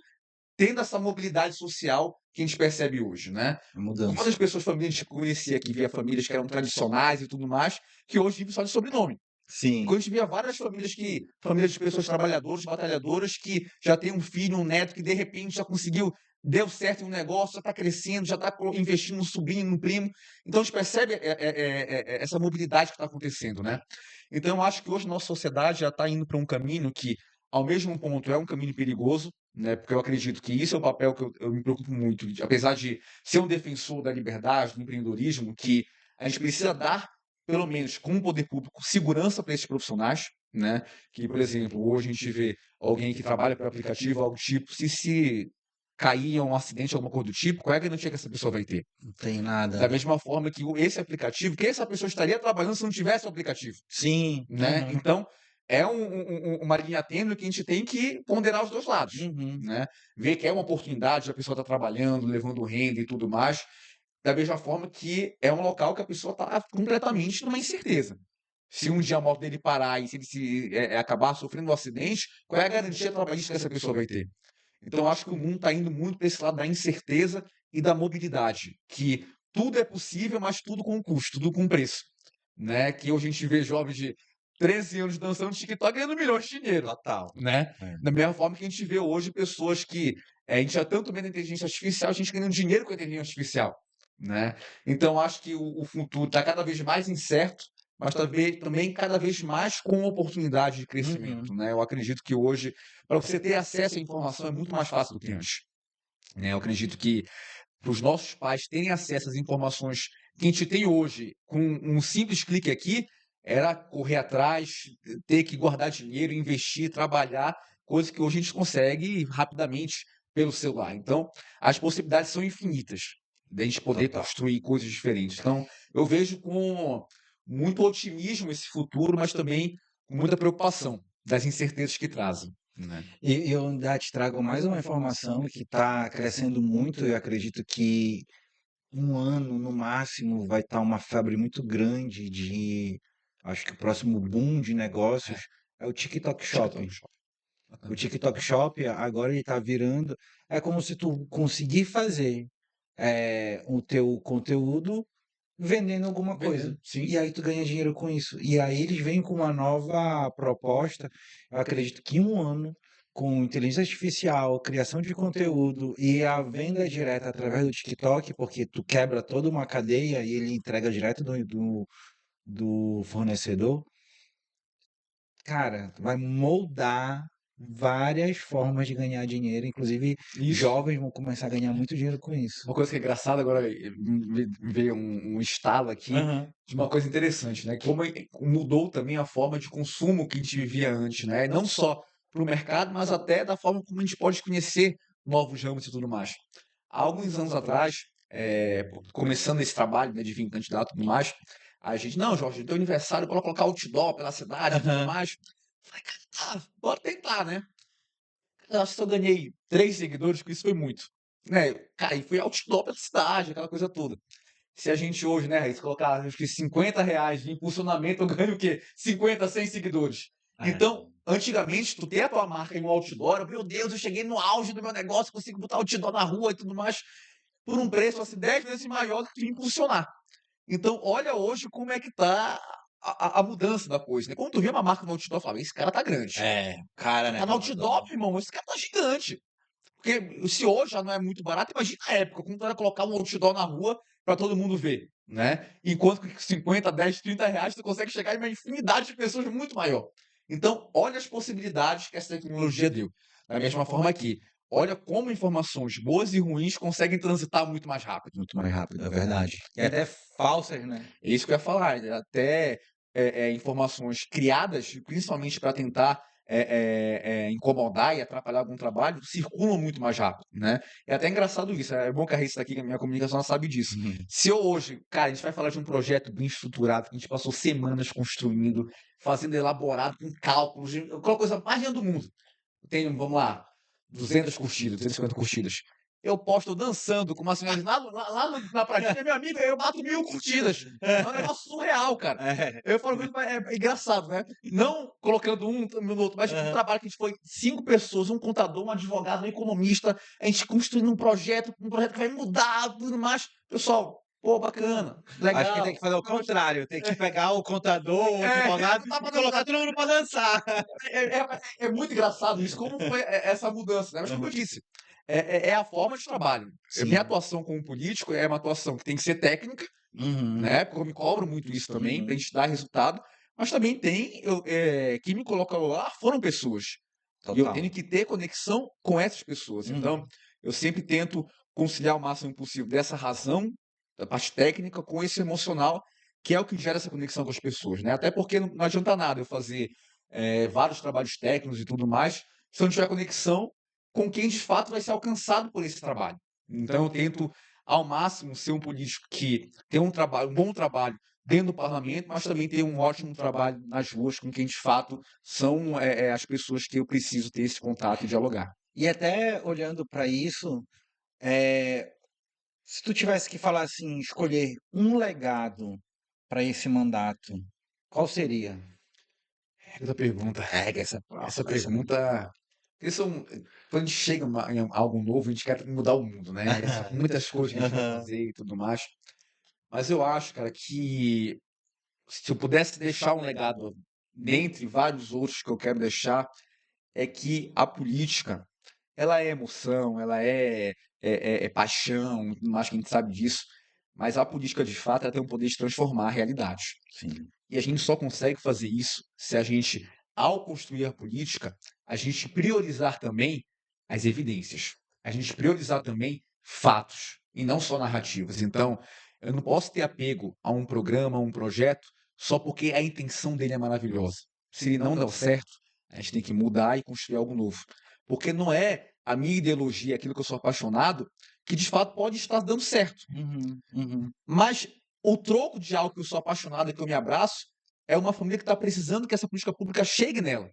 tendo essa mobilidade social que a gente percebe hoje, né? a mudança. Quantas pessoas, famílias a gente conhecia que via famílias que eram tradicionais e tudo mais, que hoje vivem só de sobrenome. E Sim, quando a gente via várias famílias de pessoas trabalhadoras, batalhadoras, que já tem um filho, um neto, que de repente já conseguiu, deu certo em um negócio, já está crescendo, já está investindo no sobrinho, no primo. Então a gente percebe essa mobilidade que está acontecendo, né? Então eu acho que hoje a nossa sociedade já está indo para um caminho que, ao mesmo ponto, é um caminho perigoso, né? Porque eu acredito que isso é o papel que eu me preocupo muito, apesar de ser um defensor da liberdade, do empreendedorismo, que a gente precisa dar pelo menos com o poder público, segurança para esses profissionais, né? Que, por exemplo, hoje a gente vê alguém que trabalha por aplicativo, algo do tipo, se cair em um acidente, alguma coisa do tipo, qual é a garantia que essa pessoa vai ter? não tem Da nada. mesma forma que esse aplicativo, que essa pessoa estaria trabalhando se não tivesse o aplicativo, Sim, né? uhum, Então, é uma linha tênue que a gente tem que ponderar os dois lados, uhum, né? Ver que é uma oportunidade, a pessoa está trabalhando, levando renda e tudo mais, da mesma forma que é um local que a pessoa está completamente numa incerteza. Se um dia a moto dele parar e se ele acabar sofrendo um acidente, qual é a garantia trabalhista que essa pessoa vai ter? Então, eu acho que o mundo está indo muito para esse lado da incerteza e da mobilidade, que tudo é possível, mas tudo com custo, tudo com preço. né? Que hoje a gente vê jovens de 13 anos dançando TikTok ganhando milhões de dinheiro, Total. né? É. Da mesma forma que a gente vê hoje pessoas que a gente já tanto medo da inteligência artificial, a gente ganhando dinheiro com a inteligência artificial, né? Então acho que o futuro está cada vez mais incerto, mas também cada vez mais com oportunidade de crescimento, né? Eu acredito que hoje, para você ter acesso à informação é muito mais fácil do que antes, né? Eu acredito que para os nossos pais terem acesso às informações que a gente tem hoje, com um simples clique aqui, era correr atrás, ter que guardar dinheiro, investir, trabalhar, coisa que hoje a gente consegue rapidamente pelo celular. Então, as possibilidades são infinitas da gente poder Total. construir coisas diferentes. Então, eu vejo com muito otimismo esse futuro, mas também com muita preocupação das incertezas que trazem, né? E eu ainda te trago mais uma informação que está crescendo muito. Eu acredito que um ano, no máximo, vai estar uma febre muito grande de. Acho que o próximo boom de negócios é o TikTok Shop. TikTok Shop. O TikTok Shop agora ele está virando. É como se tu conseguir fazer o teu conteúdo vendendo alguma coisa. Vendendo, sim. E aí tu ganha dinheiro com isso. E aí eles vêm com uma nova proposta. Eu acredito que em um ano, com inteligência artificial, criação de conteúdo e a venda direta através do TikTok, porque tu quebra toda uma cadeia e ele entrega direto do fornecedor, cara, vai moldar várias formas de ganhar dinheiro. Inclusive, Isso. jovens vão começar a ganhar muito dinheiro com isso. Uma coisa que é engraçada agora, me veio um estalo aqui de uma coisa interessante, né? Como mudou também a forma de consumo que a gente vivia antes, né? Não só para o mercado, mas até da forma como a gente pode conhecer novos ramos e tudo mais. Há alguns anos atrás, começando esse trabalho, né, de vir candidato e tudo mais, a gente, não, Jorge, teu aniversário, bora colocar outdoor pela cidade e tudo Aham. mais. Falei, cara, tá, bora tentar, né? Eu acho que eu ganhei 3 seguidores, que isso foi muito. Né? Cara, e foi outdoor pela cidade, aquela coisa toda. Se a gente hoje, né, Raíssa, colocar acho que R$ 50 de impulsionamento, eu ganho o quê? 50, 100 seguidores. É. Então, antigamente, tu ter a tua marca em um outdoor, meu Deus, eu cheguei no auge do meu negócio, consigo botar outdoor na rua e tudo mais, por um preço assim 10 vezes maior do que tu impulsionar. Então, olha hoje como é que tá a mudança da coisa, né? Quando tu vê uma marca no outdoor, fala, esse cara tá grande. Cara, né? Tá no outdoor, irmão, esse cara tá gigante. Porque se hoje já não é muito barato, imagina na época, como tu era colocar um outdoor na rua para todo mundo ver, né? Enquanto que 50, 10, 30 reais tu consegue chegar em uma infinidade de pessoas muito maior. Então, olha as possibilidades que essa tecnologia deu. Da mesma forma aqui, olha como informações boas e ruins conseguem transitar muito mais rápido. Muito mais rápido, é verdade. E até falsas, né? É isso que eu ia falar, né? Até informações criadas, principalmente para tentar incomodar e atrapalhar algum trabalho, circulam muito mais rápido, né? É até engraçado isso, é bom que a Raíssa está aqui, que a minha comunicação ela sabe disso. Se eu hoje, cara, a gente vai falar de um projeto bem estruturado, que a gente passou semanas construindo, fazendo elaborado, com cálculos, aquela coisa mais linda do mundo. Tem, vamos lá, 200 curtidas, 250 curtidas. Eu posto dançando com uma senhora na pratinha, meu amigo, eu bato 1000 curtidas. É um negócio surreal, cara. Eu falo, é engraçado, né? Não colocando um no outro, mas um trabalho que a gente foi 5 pessoas, um contador, um advogado, um economista, a gente construindo um projeto que vai mudar tudo mais. Pessoal, pô, bacana, legal. Acho que tem que fazer o contrário, tem que pegar o contador, o advogado e colocar todo mundo pra dançar. É muito engraçado isso, como foi essa mudança, né? Mas como eu disse, é a forma de trabalho. Sim. Minha atuação como político é uma atuação que tem que ser técnica, né? Porque eu me cobro muito isso também, pra gente dar resultado, mas também tem, quem me colocou lá foram pessoas. E eu tenho que ter conexão com essas pessoas. Então, eu sempre tento conciliar o máximo possível dessa razão, da parte técnica, com esse emocional, que é o que gera essa conexão com as pessoas, né? Até porque não adianta nada eu fazer vários trabalhos técnicos e tudo mais, se eu não tiver conexão com quem de fato vai ser alcançado por esse trabalho. Então eu tento ao máximo ser um político que tem um bom trabalho dentro do parlamento, mas também tem um ótimo trabalho nas ruas com quem de fato são as pessoas que eu preciso ter esse contato e dialogar. E até olhando para isso, se tu tivesse que falar assim, escolher um legado para esse mandato, qual seria? Essa pergunta. Essa pergunta. Quando a gente chega em algo novo, a gente quer mudar o mundo, né? Muitas coisas que a gente vai fazer e tudo mais. Mas eu acho, cara, que se eu pudesse deixar um legado dentre vários outros que eu quero deixar, é que a política, ela é emoção, ela é paixão, acho que a gente sabe disso, mas a política, de fato, ela tem o poder de transformar a realidade. Sim. E a gente só consegue fazer isso se a gente, ao construir a política, a gente priorizar também as evidências. A gente priorizar também fatos e não só narrativas. Então, eu não posso ter apego a um programa, a um projeto, só porque a intenção dele é maravilhosa. Se ele não der certo, a gente tem que mudar e construir algo novo. Porque não é a minha ideologia, aquilo que eu sou apaixonado, que de fato pode estar dando certo. Mas o troco de algo que eu sou apaixonado e que eu me abraço é uma família que está precisando que essa política pública chegue nela.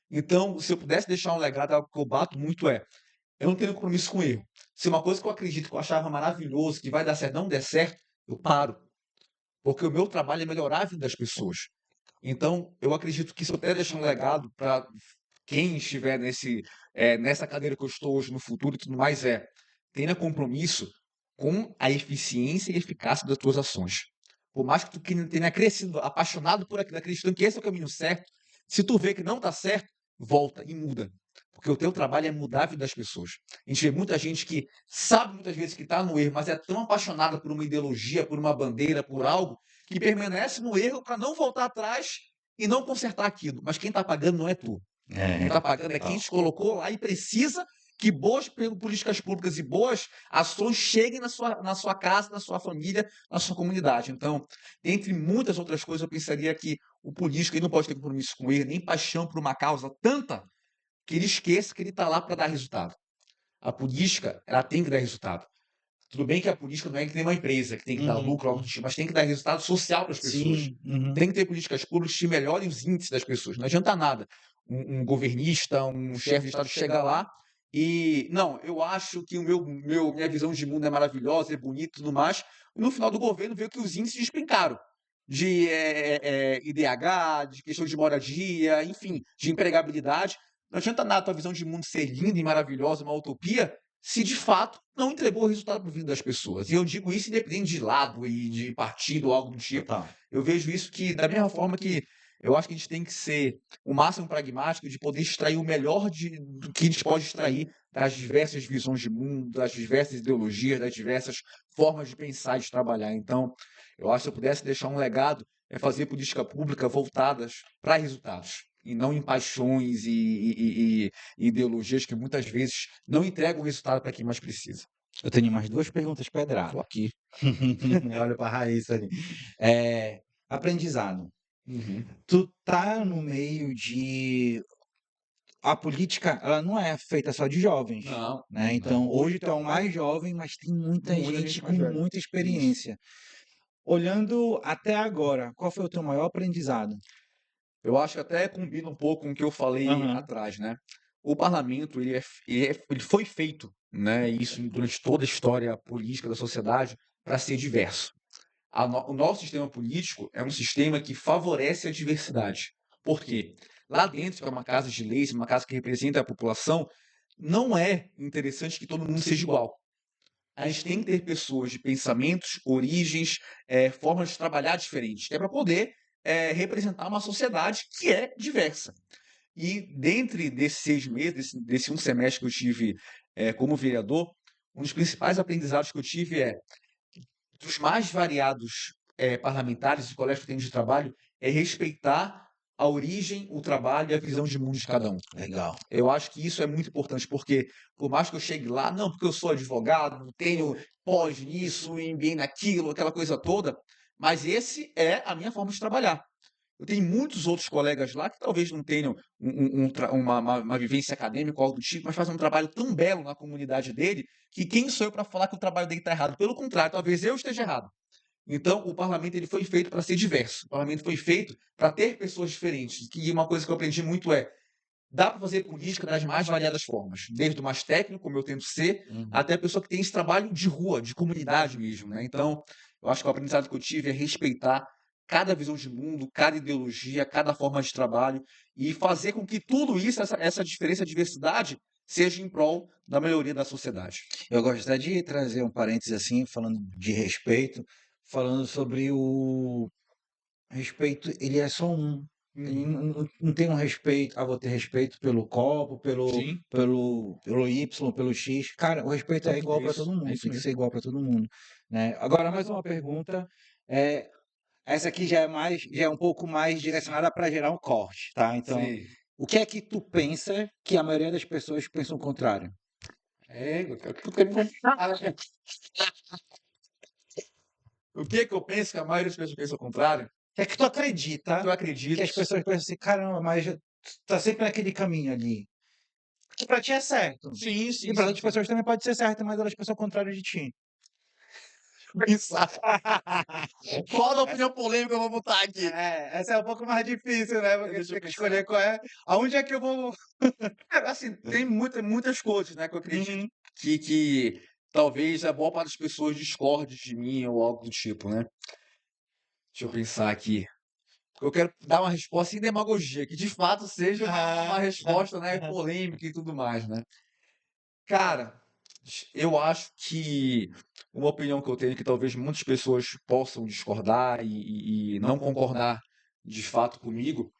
Então, se eu pudesse deixar um legado, algo que eu bato muito eu não tenho compromisso com erro. Se uma coisa que eu acredito, que eu achava maravilhoso, que vai dar certo, não der certo, eu paro. Porque o meu trabalho é melhorar a vida das pessoas. Então, eu acredito que se eu puder deixar um legado para quem estiver nessa cadeira que eu estou hoje, no futuro e tudo mais, tenha compromisso com a eficiência e eficácia das tuas ações. Por mais que tu tenha crescido, apaixonado por aquilo, acreditando que esse é o caminho certo, se tu vê que não está certo, volta e muda. Porque o teu trabalho é mudar a vida das pessoas. A gente vê muita gente que sabe muitas vezes que está no erro, mas é tão apaixonada por uma ideologia, por uma bandeira, por algo, que permanece no erro para não voltar atrás e não consertar aquilo. Mas quem está pagando não é tu. Quem está pagando é quem te colocou lá e precisa que boas políticas públicas e boas ações cheguem na sua casa, na sua família, na sua comunidade. Então, entre muitas outras coisas, eu pensaria que o político ele não pode ter compromisso com ele, nem paixão por uma causa tanta que ele esqueça que ele está lá para dar resultado. A política, ela tem que dar resultado. Tudo bem que a política não é que nem uma empresa, que tem que dar lucro, algo do tipo, mas tem que dar resultado social para as pessoas. Sim. Tem que ter políticas públicas que melhorem os índices das pessoas. Não adianta nada um governista, um chefe de Estado chegar lá e, não, eu acho que minha visão de mundo é maravilhosa, é bonita e tudo mais, e no final do governo veio que os índices despencaram. De IDH, de questão de moradia, enfim, de empregabilidade. Não adianta nada a tua visão de mundo ser linda e maravilhosa, uma utopia, se de fato não entregou o resultado para a vida das pessoas. E eu digo isso independente de lado e de partido ou algo do tipo. Total. Eu vejo isso que, da mesma forma que eu acho que a gente tem que ser o máximo pragmático de poder extrair o melhor do que a gente pode extrair das diversas visões de mundo, das diversas ideologias, das diversas formas de pensar e de trabalhar. Então, eu acho que se eu pudesse deixar um legado, é fazer política pública voltadas para resultados e não em paixões e ideologias que muitas vezes não entregam resultado para quem mais precisa. Eu tenho mais duas perguntas pedradas. Tô aqui. Olha para a Raíssa ali. Aprendizado. Uhum. Tu tá no meio de... A política, ela não é feita só de jovens, Não, né? Então, hoje tu é o mais jovem, mas tem muita Muita gente gente com mais velha. muita experiência. Olhando até agora, qual foi o teu maior aprendizado? eu acho que até combina um pouco com o que eu falei Aham. atrás, né? O parlamento, ele foi feito, né, isso durante toda a história política da sociedade, para ser diverso. O nosso sistema político é um sistema que favorece a diversidade. Por quê? Lá dentro, que é uma casa de leis, uma casa que representa a população, não é interessante que todo mundo seja igual. A gente tem que ter pessoas de pensamentos, origens, formas de trabalhar diferentes, que é para poder representar uma sociedade que é diversa. E dentre desses 6 meses, desse um semestre que eu tive como vereador, um dos principais aprendizados que eu tive dos mais variados parlamentares e colégios que eu tenho de trabalho, é respeitar a origem, o trabalho e a visão de mundo de cada um. Legal. Eu acho que isso é muito importante, porque por mais que eu chegue lá, não, porque eu sou advogado, tenho pós nisso, MBA naquilo, aquela coisa toda, mas esse é a minha forma de trabalhar. Eu tenho muitos outros colegas lá que talvez não tenham uma vivência acadêmica ou algo do tipo, mas fazem um trabalho tão belo na comunidade dele que quem sou eu para falar que o trabalho dele está errado? Pelo contrário, talvez eu esteja errado. Então, o parlamento ele foi feito para ser diverso. O parlamento foi feito para ter pessoas diferentes. E uma coisa que eu aprendi muito dá para fazer política das mais variadas formas. Desde o mais técnico, como eu tento ser, até a pessoa que tem esse trabalho de rua, de comunidade mesmo, né? Então, eu acho que o aprendizado que eu tive é respeitar cada visão de mundo, cada ideologia, cada forma de trabalho e fazer com que tudo isso, essa diferença, a diversidade, seja em prol da melhoria da sociedade. Eu gostaria de trazer um parênteses assim, falando de respeito, falando sobre respeito, ele é só um. Ele Uhum. não tem um respeito, vou ter respeito pelo copo, Sim, pelo Y, pelo X. Cara, o respeito é igual para todo é mundo, isso tem que mesmo. ser igual para todo mundo, né? Agora, mais uma pergunta, é, essa aqui já é um pouco mais direcionada para gerar um corte, tá? Então, Sim. o que é que tu pensa que a maioria das pessoas pensam o contrário? Eu quero que tu quer me contar, né? O que que eu penso que a maioria das pessoas pensa ao contrário? O que é que tu acredita Eu que acredito. as pessoas pensam assim, caramba, mas tu tá sempre naquele caminho ali. Que pra ti é certo. Sim, E sim, para sim, outras sim. pessoas também pode ser certo, mas elas pensam ao contrário de ti. Pensar. Qual da opinião polêmica eu vou botar aqui? Essa é um pouco mais difícil, né? Porque Deixa tu eu tem que pensar. escolher qual é. Aonde é que eu vou. Assim, tem muitas coisas, né, que eu acredito Uhum. que talvez a boa parte das pessoas discorde de mim ou algo do tipo, né? Deixa eu pensar aqui. Eu quero dar uma resposta sem demagogia, que de fato seja uma resposta, né, polêmica e tudo mais, né? Cara, eu acho que uma opinião que eu tenho que talvez muitas pessoas possam discordar e não concordar de fato comigo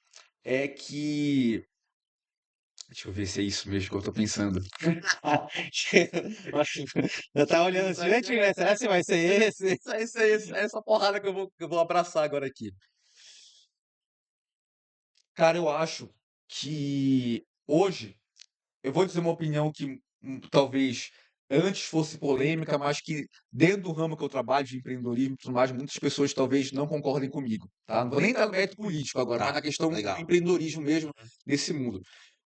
é que. Deixa eu ver se é isso mesmo que eu tô pensando. Eu tava olhando assim, gente, né? Será que vai ser esse? Isso, é essa porrada que eu vou abraçar agora aqui. Cara, eu acho que hoje, eu vou dizer uma opinião que talvez antes fosse polêmica, mas que dentro do ramo que eu trabalho de empreendedorismo e tudo mais, muitas pessoas talvez não concordem comigo, tá? Não vou nem entrar no mérito político agora, mas na questão do empreendedorismo mesmo nesse mundo.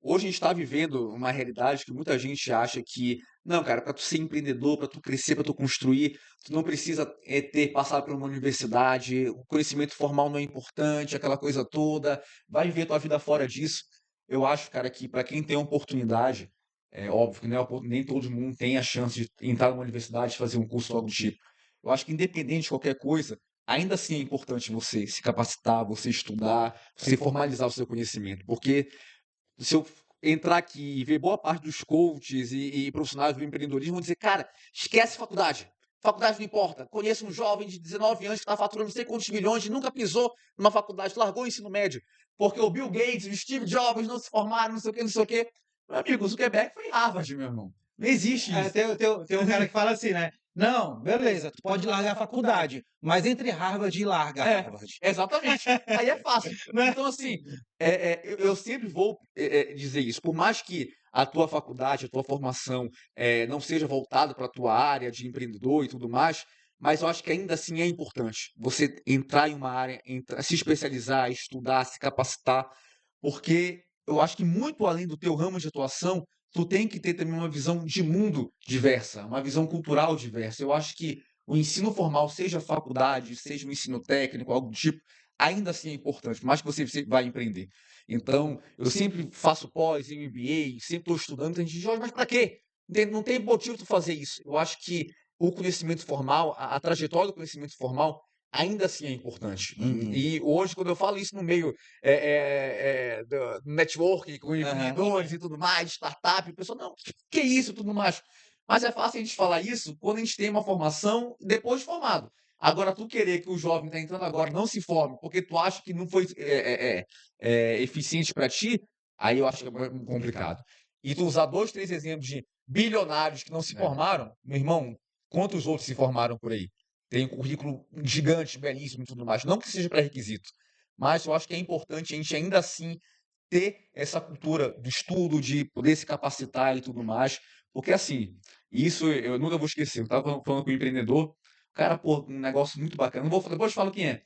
Hoje a gente está vivendo uma realidade que muita gente acha que, não, cara, para tu ser empreendedor, para tu crescer, para tu construir, tu não precisa ter passado por uma universidade, o conhecimento formal não é importante, aquela coisa toda, vai viver tua vida fora disso. Eu acho, cara, que para quem tem a oportunidade, é óbvio que nem todo mundo tem a chance de entrar numa universidade, fazer um curso ou algo do tipo. Eu acho que independente de qualquer coisa, ainda assim é importante você se capacitar, você estudar, você formalizar o seu conhecimento, porque se eu entrar aqui e ver boa parte dos coaches e profissionais do empreendedorismo vão dizer, cara, esquece faculdade. Faculdade não importa. Conheço um jovem de 19 anos que está faturando não sei quantos milhões e nunca pisou numa faculdade, largou o ensino médio. Porque o Bill Gates, o Steve Jobs não se formaram, não sei o que, não sei o que. Meu amigo, o Zuckerberg foi em Harvard, meu irmão. Não existe isso. Tem um cara que fala assim, né? Não, beleza, tu pode largar a faculdade, mas entre Harvard e larga Harvard. Exatamente. Aí é fácil. Né? Então, assim, eu sempre vou dizer isso. Por mais que a tua faculdade, a tua formação não seja voltada para a tua área de empreendedor e tudo mais, mas eu acho que ainda assim é importante você entrar em uma área, se especializar, estudar, se capacitar, porque eu acho que muito além do teu ramo de atuação, tu tem que ter também uma visão de mundo diversa, uma visão cultural diversa. Eu acho que o ensino formal, seja faculdade, seja um ensino técnico, algo do tipo, ainda assim é importante, por mais que você vai empreender. Então, eu sempre faço pós, MBA, sempre estou estudando, tem gente diz, "Jorge, mas para quê? Não tem motivo de fazer isso." Eu acho que o conhecimento formal, a trajetória do conhecimento formal, ainda assim é importante. Uhum. E hoje, quando eu falo isso no meio do networking, com empreendedores e tudo mais, startup, o pessoal, não, que é isso e tudo mais. Mas é fácil a gente falar isso quando a gente tem uma formação depois de formado. Agora, tu querer que o jovem está entrando agora não se forme porque tu acha que não foi eficiente para ti, aí eu acho que é complicado. E tu usar 2, 3 exemplos de bilionários que não se formaram, meu irmão, quantos outros se formaram por aí? Tem um currículo gigante, belíssimo e tudo mais. Não que seja pré-requisito, mas eu acho que é importante a gente ainda assim ter essa cultura do estudo, de poder se capacitar e tudo mais, porque assim, isso eu nunca vou esquecer. Eu estava falando com um empreendedor, cara, pô, um negócio muito bacana. Não vou, depois eu falo quem é,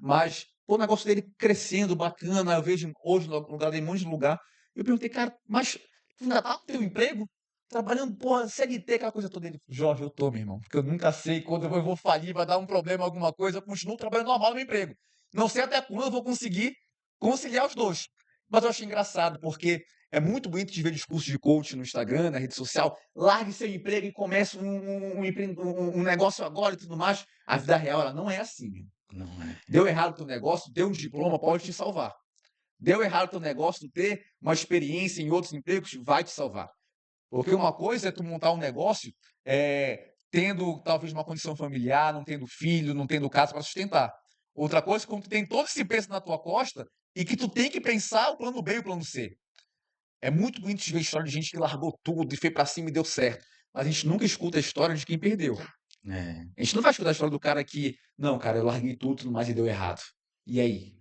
mas pô, o negócio dele crescendo, bacana. Eu vejo hoje no lugar dele, em um monte de lugar. Eu perguntei, cara, mas tu ainda tá no teu emprego? Trabalhando, porra, CLT, aquela coisa toda. Ele, Jorge, eu tô, meu irmão, porque eu nunca sei quando eu vou falir, vai dar um problema, alguma coisa. Eu continuo trabalhando normal no meu emprego. Não sei até quando eu vou conseguir conciliar os dois. Mas eu achei engraçado, porque é muito bonito de ver discursos de coach no Instagram, na rede social. Largue seu emprego e comece um negócio agora e tudo mais. A vida real, ela não é assim. Não é. Deu errado o teu negócio, ter um diploma pode te salvar. Deu errado o teu negócio, ter uma experiência em outros empregos vai te salvar. Porque uma coisa é tu montar um negócio tendo talvez uma condição familiar, não tendo filho, não tendo casa para sustentar. Outra coisa é quando tu tem todo esse peso na tua costa e que tu tem que pensar o plano B e o plano C. É muito bonito ver história de gente que largou tudo e foi pra cima e deu certo. Mas a gente nunca escuta a história de quem perdeu. É. A gente não vai escutar a história do cara que, não, cara, eu larguei tudo, mas e deu errado. E aí?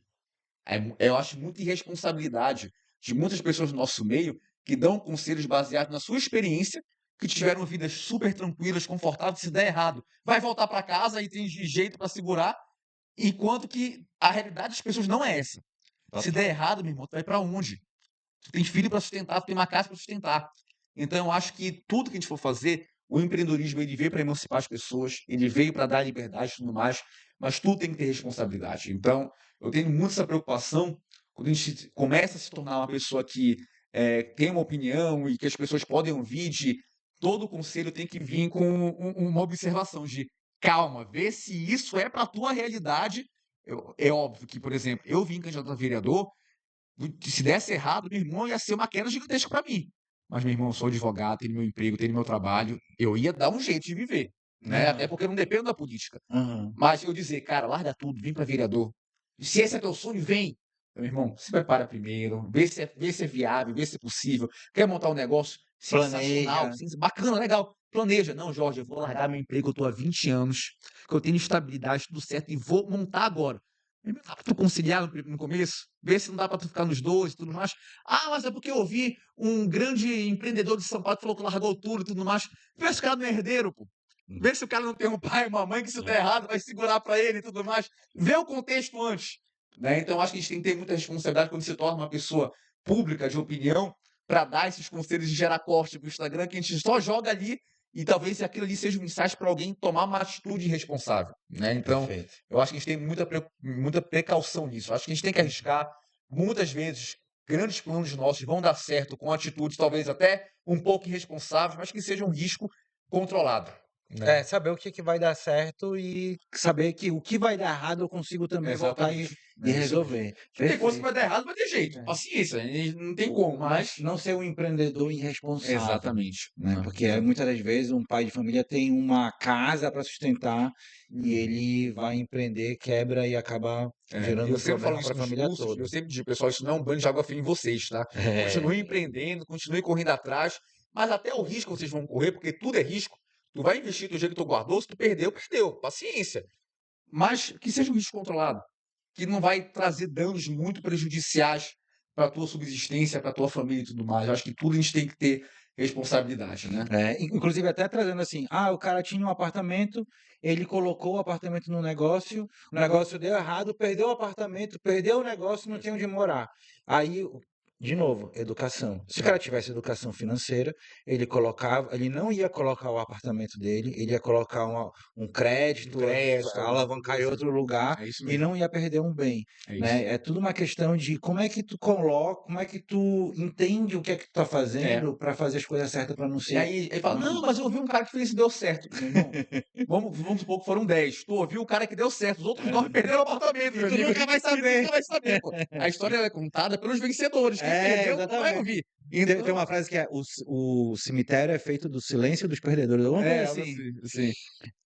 Eu acho muita irresponsabilidade de muitas pessoas do nosso meio que dão conselhos baseados na sua experiência, que tiveram vidas super tranquilas, confortáveis, se der errado, vai voltar para casa e tem jeito para segurar, enquanto que a realidade das pessoas não é essa. Se der errado, meu irmão, tu vai para onde? Tu tem filho para sustentar, tu tem uma casa para sustentar. Então, eu acho que tudo que a gente for fazer, o empreendedorismo ele veio para emancipar as pessoas, ele veio para dar liberdade e tudo mais, mas tudo tem que ter responsabilidade. Então, eu tenho muito essa preocupação quando a gente começa a se tornar uma pessoa que tem uma opinião e que as pessoas podem ouvir, de todo o conselho tem que vir com uma observação de calma, vê se isso é para a tua realidade. É óbvio que, por exemplo, eu vim candidato a vereador, se desse errado, meu irmão ia ser uma queda gigantesca para mim. Mas, meu irmão, eu sou advogado, tenho meu emprego, tenho meu trabalho, eu ia dar um jeito de viver, né? Até porque eu não dependo da política. Mas eu dizer, cara, larga tudo, vem para vereador. Se esse é teu sonho, vem. Meu irmão, se prepara primeiro, vê se é viável, vê se é possível. Quer montar um negócio sensacional, Planeja. bacana, legal. Planeja. Não, Jorge, eu vou largar meu emprego, eu tô há 20 anos, que eu tenho estabilidade, tudo certo, e vou montar agora. Meu irmão, dá pra tu conciliar no começo? Vê se não dá pra tu ficar nos dois e tudo mais. Ah, mas é porque eu ouvi um grande empreendedor de São Paulo que falou que largou tudo e tudo mais. Vê se o cara não é herdeiro, pô. Vê se o cara não tem um pai, uma mãe que se der errado vai segurar pra ele e tudo mais. Vê o contexto antes, né? Então acho que a gente tem que ter muita responsabilidade quando se torna uma pessoa pública de opinião para dar esses conselhos de gerar corte pro Instagram, que a gente só joga ali e talvez aquilo ali seja um insight para alguém tomar uma atitude responsável, né? Então, Perfeito. eu acho que a gente tem muita precaução nisso. Eu acho que a gente tem que arriscar. Muitas vezes, grandes planos nossos vão dar certo com atitudes talvez até um pouco irresponsáveis, mas que seja um risco controlado, né? Saber o que vai dar certo e saber que o que vai dar errado eu consigo também voltar Exatamente. e resolver. Tem coisa que Perfeito. vai dar errado, vai ter jeito. É. Paciência, não tem como, mas. Não ser um empreendedor irresponsável, Exatamente. né? Porque muitas das vezes um pai de família tem uma casa para sustentar e ele vai empreender, quebra e acaba gerando Eu um sempre falo problema isso para a nos família cursos, toda. eu sempre digo, pessoal, isso não é um banho de água fria em vocês, tá? Continue empreendendo, continue correndo atrás, mas até o risco vocês vão correr, porque tudo é risco. Tu vai investir do jeito que tu guardou, se tu perdeu, perdeu. Paciência. Mas que seja um risco controlado, que não vai trazer danos muito prejudiciais para a tua subsistência, para a tua família e tudo mais. Eu acho que tudo a gente tem que ter responsabilidade, né? Inclusive até trazendo assim, o cara tinha um apartamento, ele colocou o apartamento no negócio, o negócio deu errado, perdeu o apartamento, perdeu o negócio, não tinha onde morar. Aí, de novo, educação. Se o cara tivesse educação financeira, ele não ia colocar o apartamento dele, ele ia colocar um crédito, alavancar em outro lugar É isso e mesmo. não ia perder um bem, É né? isso. É tudo uma questão de como é que tu coloca, como é que tu entende o que é que tu tá fazendo para fazer as coisas certas para não E ser. aí ele fala, não, mas eu ouvi um cara que fez e deu certo. Meu irmão, vamos supor que foram 10. Tu ouviu o cara que deu certo, os outros 9 perderam o apartamento, meu Tu amigo. nunca vai saber. Nunca vai saber, pô. A história é contada pelos vencedores. Quem perdeu não vai Exatamente. ouvir. Tem Então, uma frase que é o cemitério é feito do silêncio dos perdedores. Alguma coisa algo assim. assim.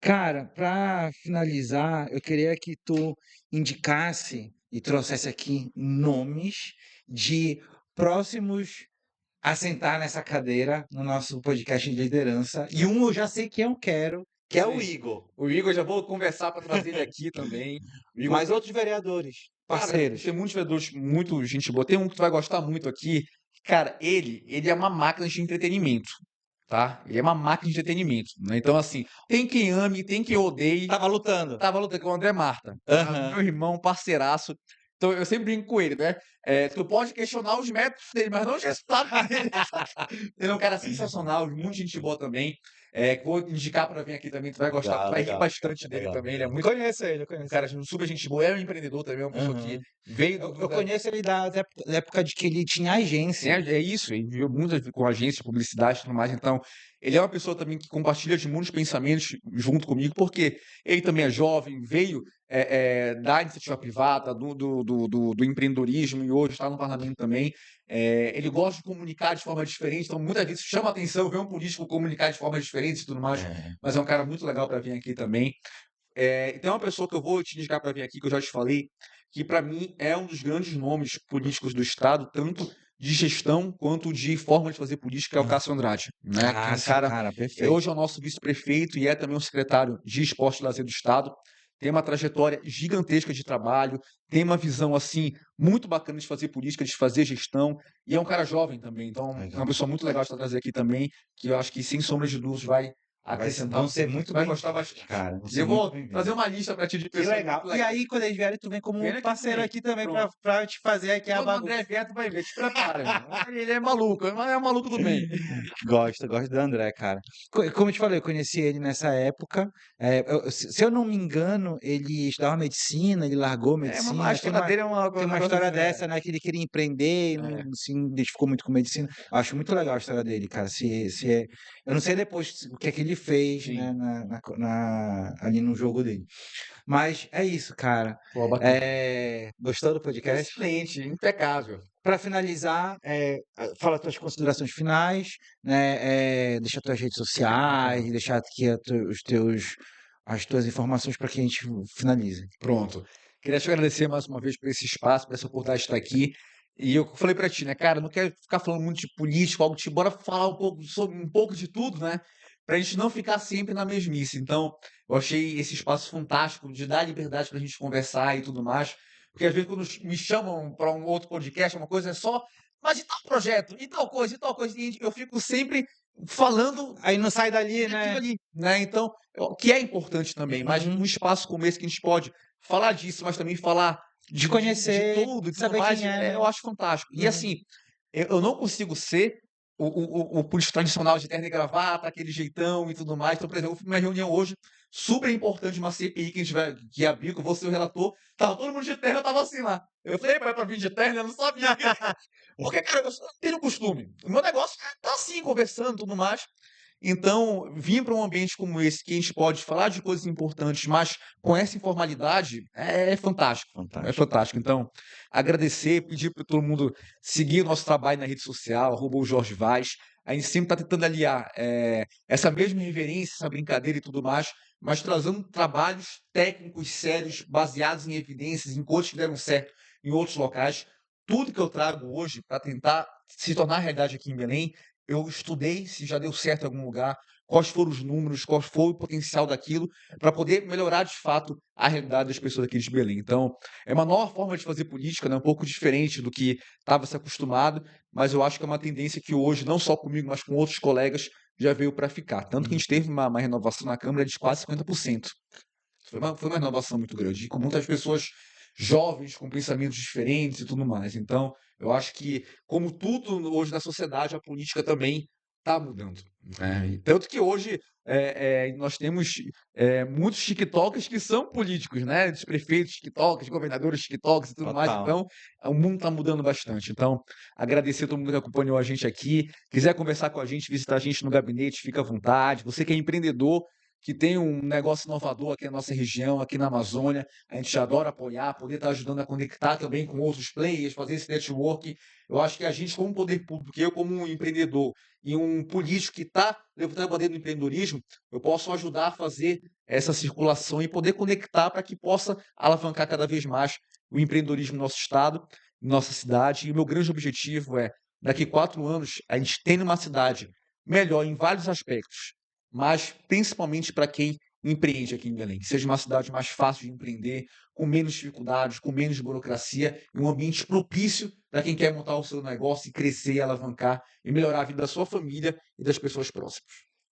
Cara, para finalizar, eu queria que tu indicasse e trouxesse aqui nomes de próximos a sentar nessa cadeira no nosso podcast de liderança. E um eu já sei que eu quero, que é o Sim. Igor. O Igor, já vou conversar para trazer ele aqui também. O Igor, Mas outros vereadores, cara, parceiros. tem muitos vereadores, muito gente boa. Tem um que tu vai gostar muito aqui. Cara, ele é uma máquina de entretenimento, tá? Ele é uma máquina de entretenimento, né? Então, assim, tem quem ame, tem quem odeie. Tava lutando. Tava lutando com o André Marta, Aham. meu irmão, parceiraço. Então, eu sempre brinco com ele, né? Tu pode questionar os métodos dele, mas não os resultados dele. Ele é um cara sensacional, muito gente boa também. Que vou indicar para vir aqui também, tu vai gostar, tu vai rir bastante dele também. Ele é muito Conheço ele, eu um conheço. cara super gente boa, é um empreendedor também, é uma pessoa que Aham. veio Eu conheço ele da época de que ele tinha agência. É isso, ele viveu muito com agência de publicidade e tudo mais, então ele é uma pessoa também que compartilha de muitos pensamentos junto comigo, porque ele também é jovem, veio da iniciativa privada, do empreendedorismo e hoje está no parlamento também. Ele gosta de comunicar de forma diferente, então muitas vezes chama a atenção ver um político comunicar de forma diferente e tudo mais, mas é um cara muito legal para vir aqui também. tem uma pessoa que eu vou te indicar para vir aqui, que eu já te falei, que para mim é um dos grandes nomes políticos do Estado, tanto de gestão quanto de forma de fazer política, é o Cássio Andrade, né? Que é um Cássio, cara, cara, perfeito. hoje é o nosso vice-prefeito e é também o secretário de Esporte e Lazer do Estado. Tem uma trajetória gigantesca de trabalho, tem uma visão assim muito bacana de fazer política, de fazer gestão, e é um cara jovem também. Então, é Legal. uma pessoa muito legal de trazer aqui também, que eu acho que sem sombra de dúvidas vai acrescentar. Vão ser muito vai bem gostar bastante. cara. Vão E ser eu muito vou bem-vindos. fazer uma lista para ti de Que pessoas legal. muito E legais. aí, quando eles vierem, tu vem como Vem aqui parceiro também. aqui também Pronto. pra te fazer aqui a Quando o bagunça. André vier, tu vai ver, te prepara, irmão. Ele é maluco, mas é maluco do bem. Gosto do André, cara. Como eu te falei, eu conheci ele nessa época. Se eu não me engano, ele estudava medicina, ele largou A medicina. história dele é uma Tem uma negócio história assim, dessa, né? Que ele queria empreender e é. não se identificou muito com medicina. Eu acho muito legal a história dele, cara. Eu não sei depois o que é que ele fez, Sim. né, ali no jogo dele. Mas é isso, cara. Pô, bacana. Gostou do podcast? Excelente, impecável. Para finalizar, fala tuas considerações finais, né? Deixa tuas redes sociais, deixar aqui as tuas informações para que a gente finalize. Pronto. Queria te agradecer mais uma vez por esse espaço, por essa oportunidade de estar aqui. E eu falei para ti, né, cara, não quero ficar falando muito de política, algo tipo, bora falar um pouco sobre um pouco de tudo, né? Pra gente não ficar sempre na mesmice. Então, eu achei esse espaço fantástico de dar liberdade pra gente conversar e tudo mais. Porque às vezes quando me chamam para um outro podcast, uma coisa é só, mas e tal projeto, e tal coisa, e tal coisa, e eu fico sempre falando Aí não sai dali, daquilo né? ali, né? Então, que é importante também, mas Uhum. um espaço como esse que a gente pode falar disso, mas também falar De conhecer, de tudo, e tudo saber mais, quem é, né? eu acho fantástico. E Uhum. assim, eu não consigo ser o político tradicional de terno e gravata, aquele jeitão e tudo mais. Então, por exemplo, eu fui numa reunião hoje super importante, uma CPI que a gente vai, que abriu, que eu vou ser o relator, tava todo mundo de terno, eu tava assim lá. Eu falei, pai, pra vir de terno, eu não sabia. Porque, cara, eu não tenho costume. O meu negócio é tá assim, conversando e tudo mais. Então, vir para um ambiente como esse, que a gente pode falar de coisas importantes, mas com essa informalidade, é fantástico. É Fantástico. fantástico. Então, agradecer, pedir para todo mundo seguir o nosso trabalho na rede social, @o Jorge Vaz. A gente sempre está tentando aliar essa mesma reverência, essa brincadeira e tudo mais, mas trazendo trabalhos técnicos sérios, baseados em evidências, em coisas que deram certo em outros locais. Tudo que eu trago hoje para tentar se tornar realidade aqui em Belém, eu estudei se já deu certo em algum lugar, quais foram os números, qual foi o potencial daquilo, para poder melhorar de fato a realidade das pessoas aqui de Belém. Então, é uma nova forma de fazer política, né? Um pouco diferente do que estava se acostumado, mas eu acho que é uma tendência que hoje, não só comigo, mas com outros colegas, já veio para ficar. Tanto que a gente teve uma renovação na Câmara de quase 50%. Foi uma renovação muito grande, e com muitas pessoas jovens, com pensamentos diferentes e tudo mais. Então, eu acho que, como tudo hoje na sociedade, a política também está mudando, né? E tanto que hoje nós temos muitos TikTokers que são políticos, né? Dos prefeitos TikTokers, governadores TikTokers e tudo mais. Total. Então, o mundo está mudando bastante. Então, agradecer a todo mundo que acompanhou a gente aqui. Quiser conversar com a gente, visitar a gente no gabinete, fica à vontade. Você que é empreendedor, que tem um negócio inovador aqui na nossa região, aqui na Amazônia, a gente adora apoiar, poder estar ajudando a conectar também com outros players, fazer esse network. Eu acho que a gente, como poder público, eu como um empreendedor e um político que está levantando a bandeira do empreendedorismo, eu posso ajudar a fazer essa circulação e poder conectar para que possa alavancar cada vez mais o empreendedorismo no nosso estado, nossa cidade. E o meu grande objetivo é, daqui 4 anos, a gente ter uma cidade melhor em vários aspectos, mas principalmente para quem empreende aqui em Belém, que seja uma cidade mais fácil de empreender, com menos dificuldades, com menos burocracia, e um ambiente propício para quem quer montar o seu negócio e crescer, alavancar e melhorar a vida da sua família e das pessoas próximas.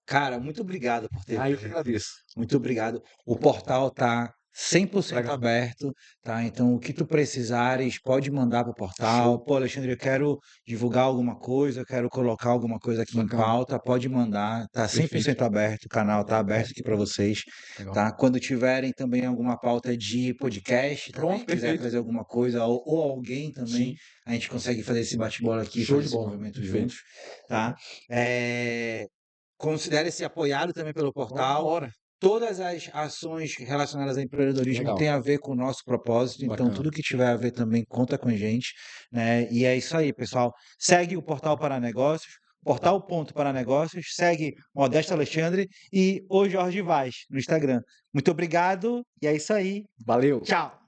Cara, muito obrigado por ter Eu que agradeço. Muito obrigado. O portal tá 100% Legal. aberto, tá? Então, o que tu precisares, pode mandar pro portal. Show. Pô, Alexandre, eu quero divulgar alguma coisa, eu quero colocar alguma coisa aqui em Bacana. pauta, pode mandar. Tá 100% Perfeito. aberto, o canal tá aberto aqui para vocês, Legal. tá? Quando tiverem também alguma pauta de podcast, também, Pronto, quiser perfeito. trazer alguma coisa, ou alguém também, Sim. a gente consegue fazer esse bate-bola aqui, Show fazer de esse bola. movimento Perfeito. juntos, tá? Considere-se apoiado também pelo portal. Bora. Todas as ações relacionadas ao empreendedorismo Legal. têm a ver com o nosso propósito, então Bacana. tudo que tiver a ver também conta com a gente, né? E é isso aí, pessoal. Segue o Portal para Negócios. Portal Ponto para Negócios, segue Modesto Alexandre e o Jorge Vaz no Instagram. Muito obrigado e é isso aí. Valeu! Tchau!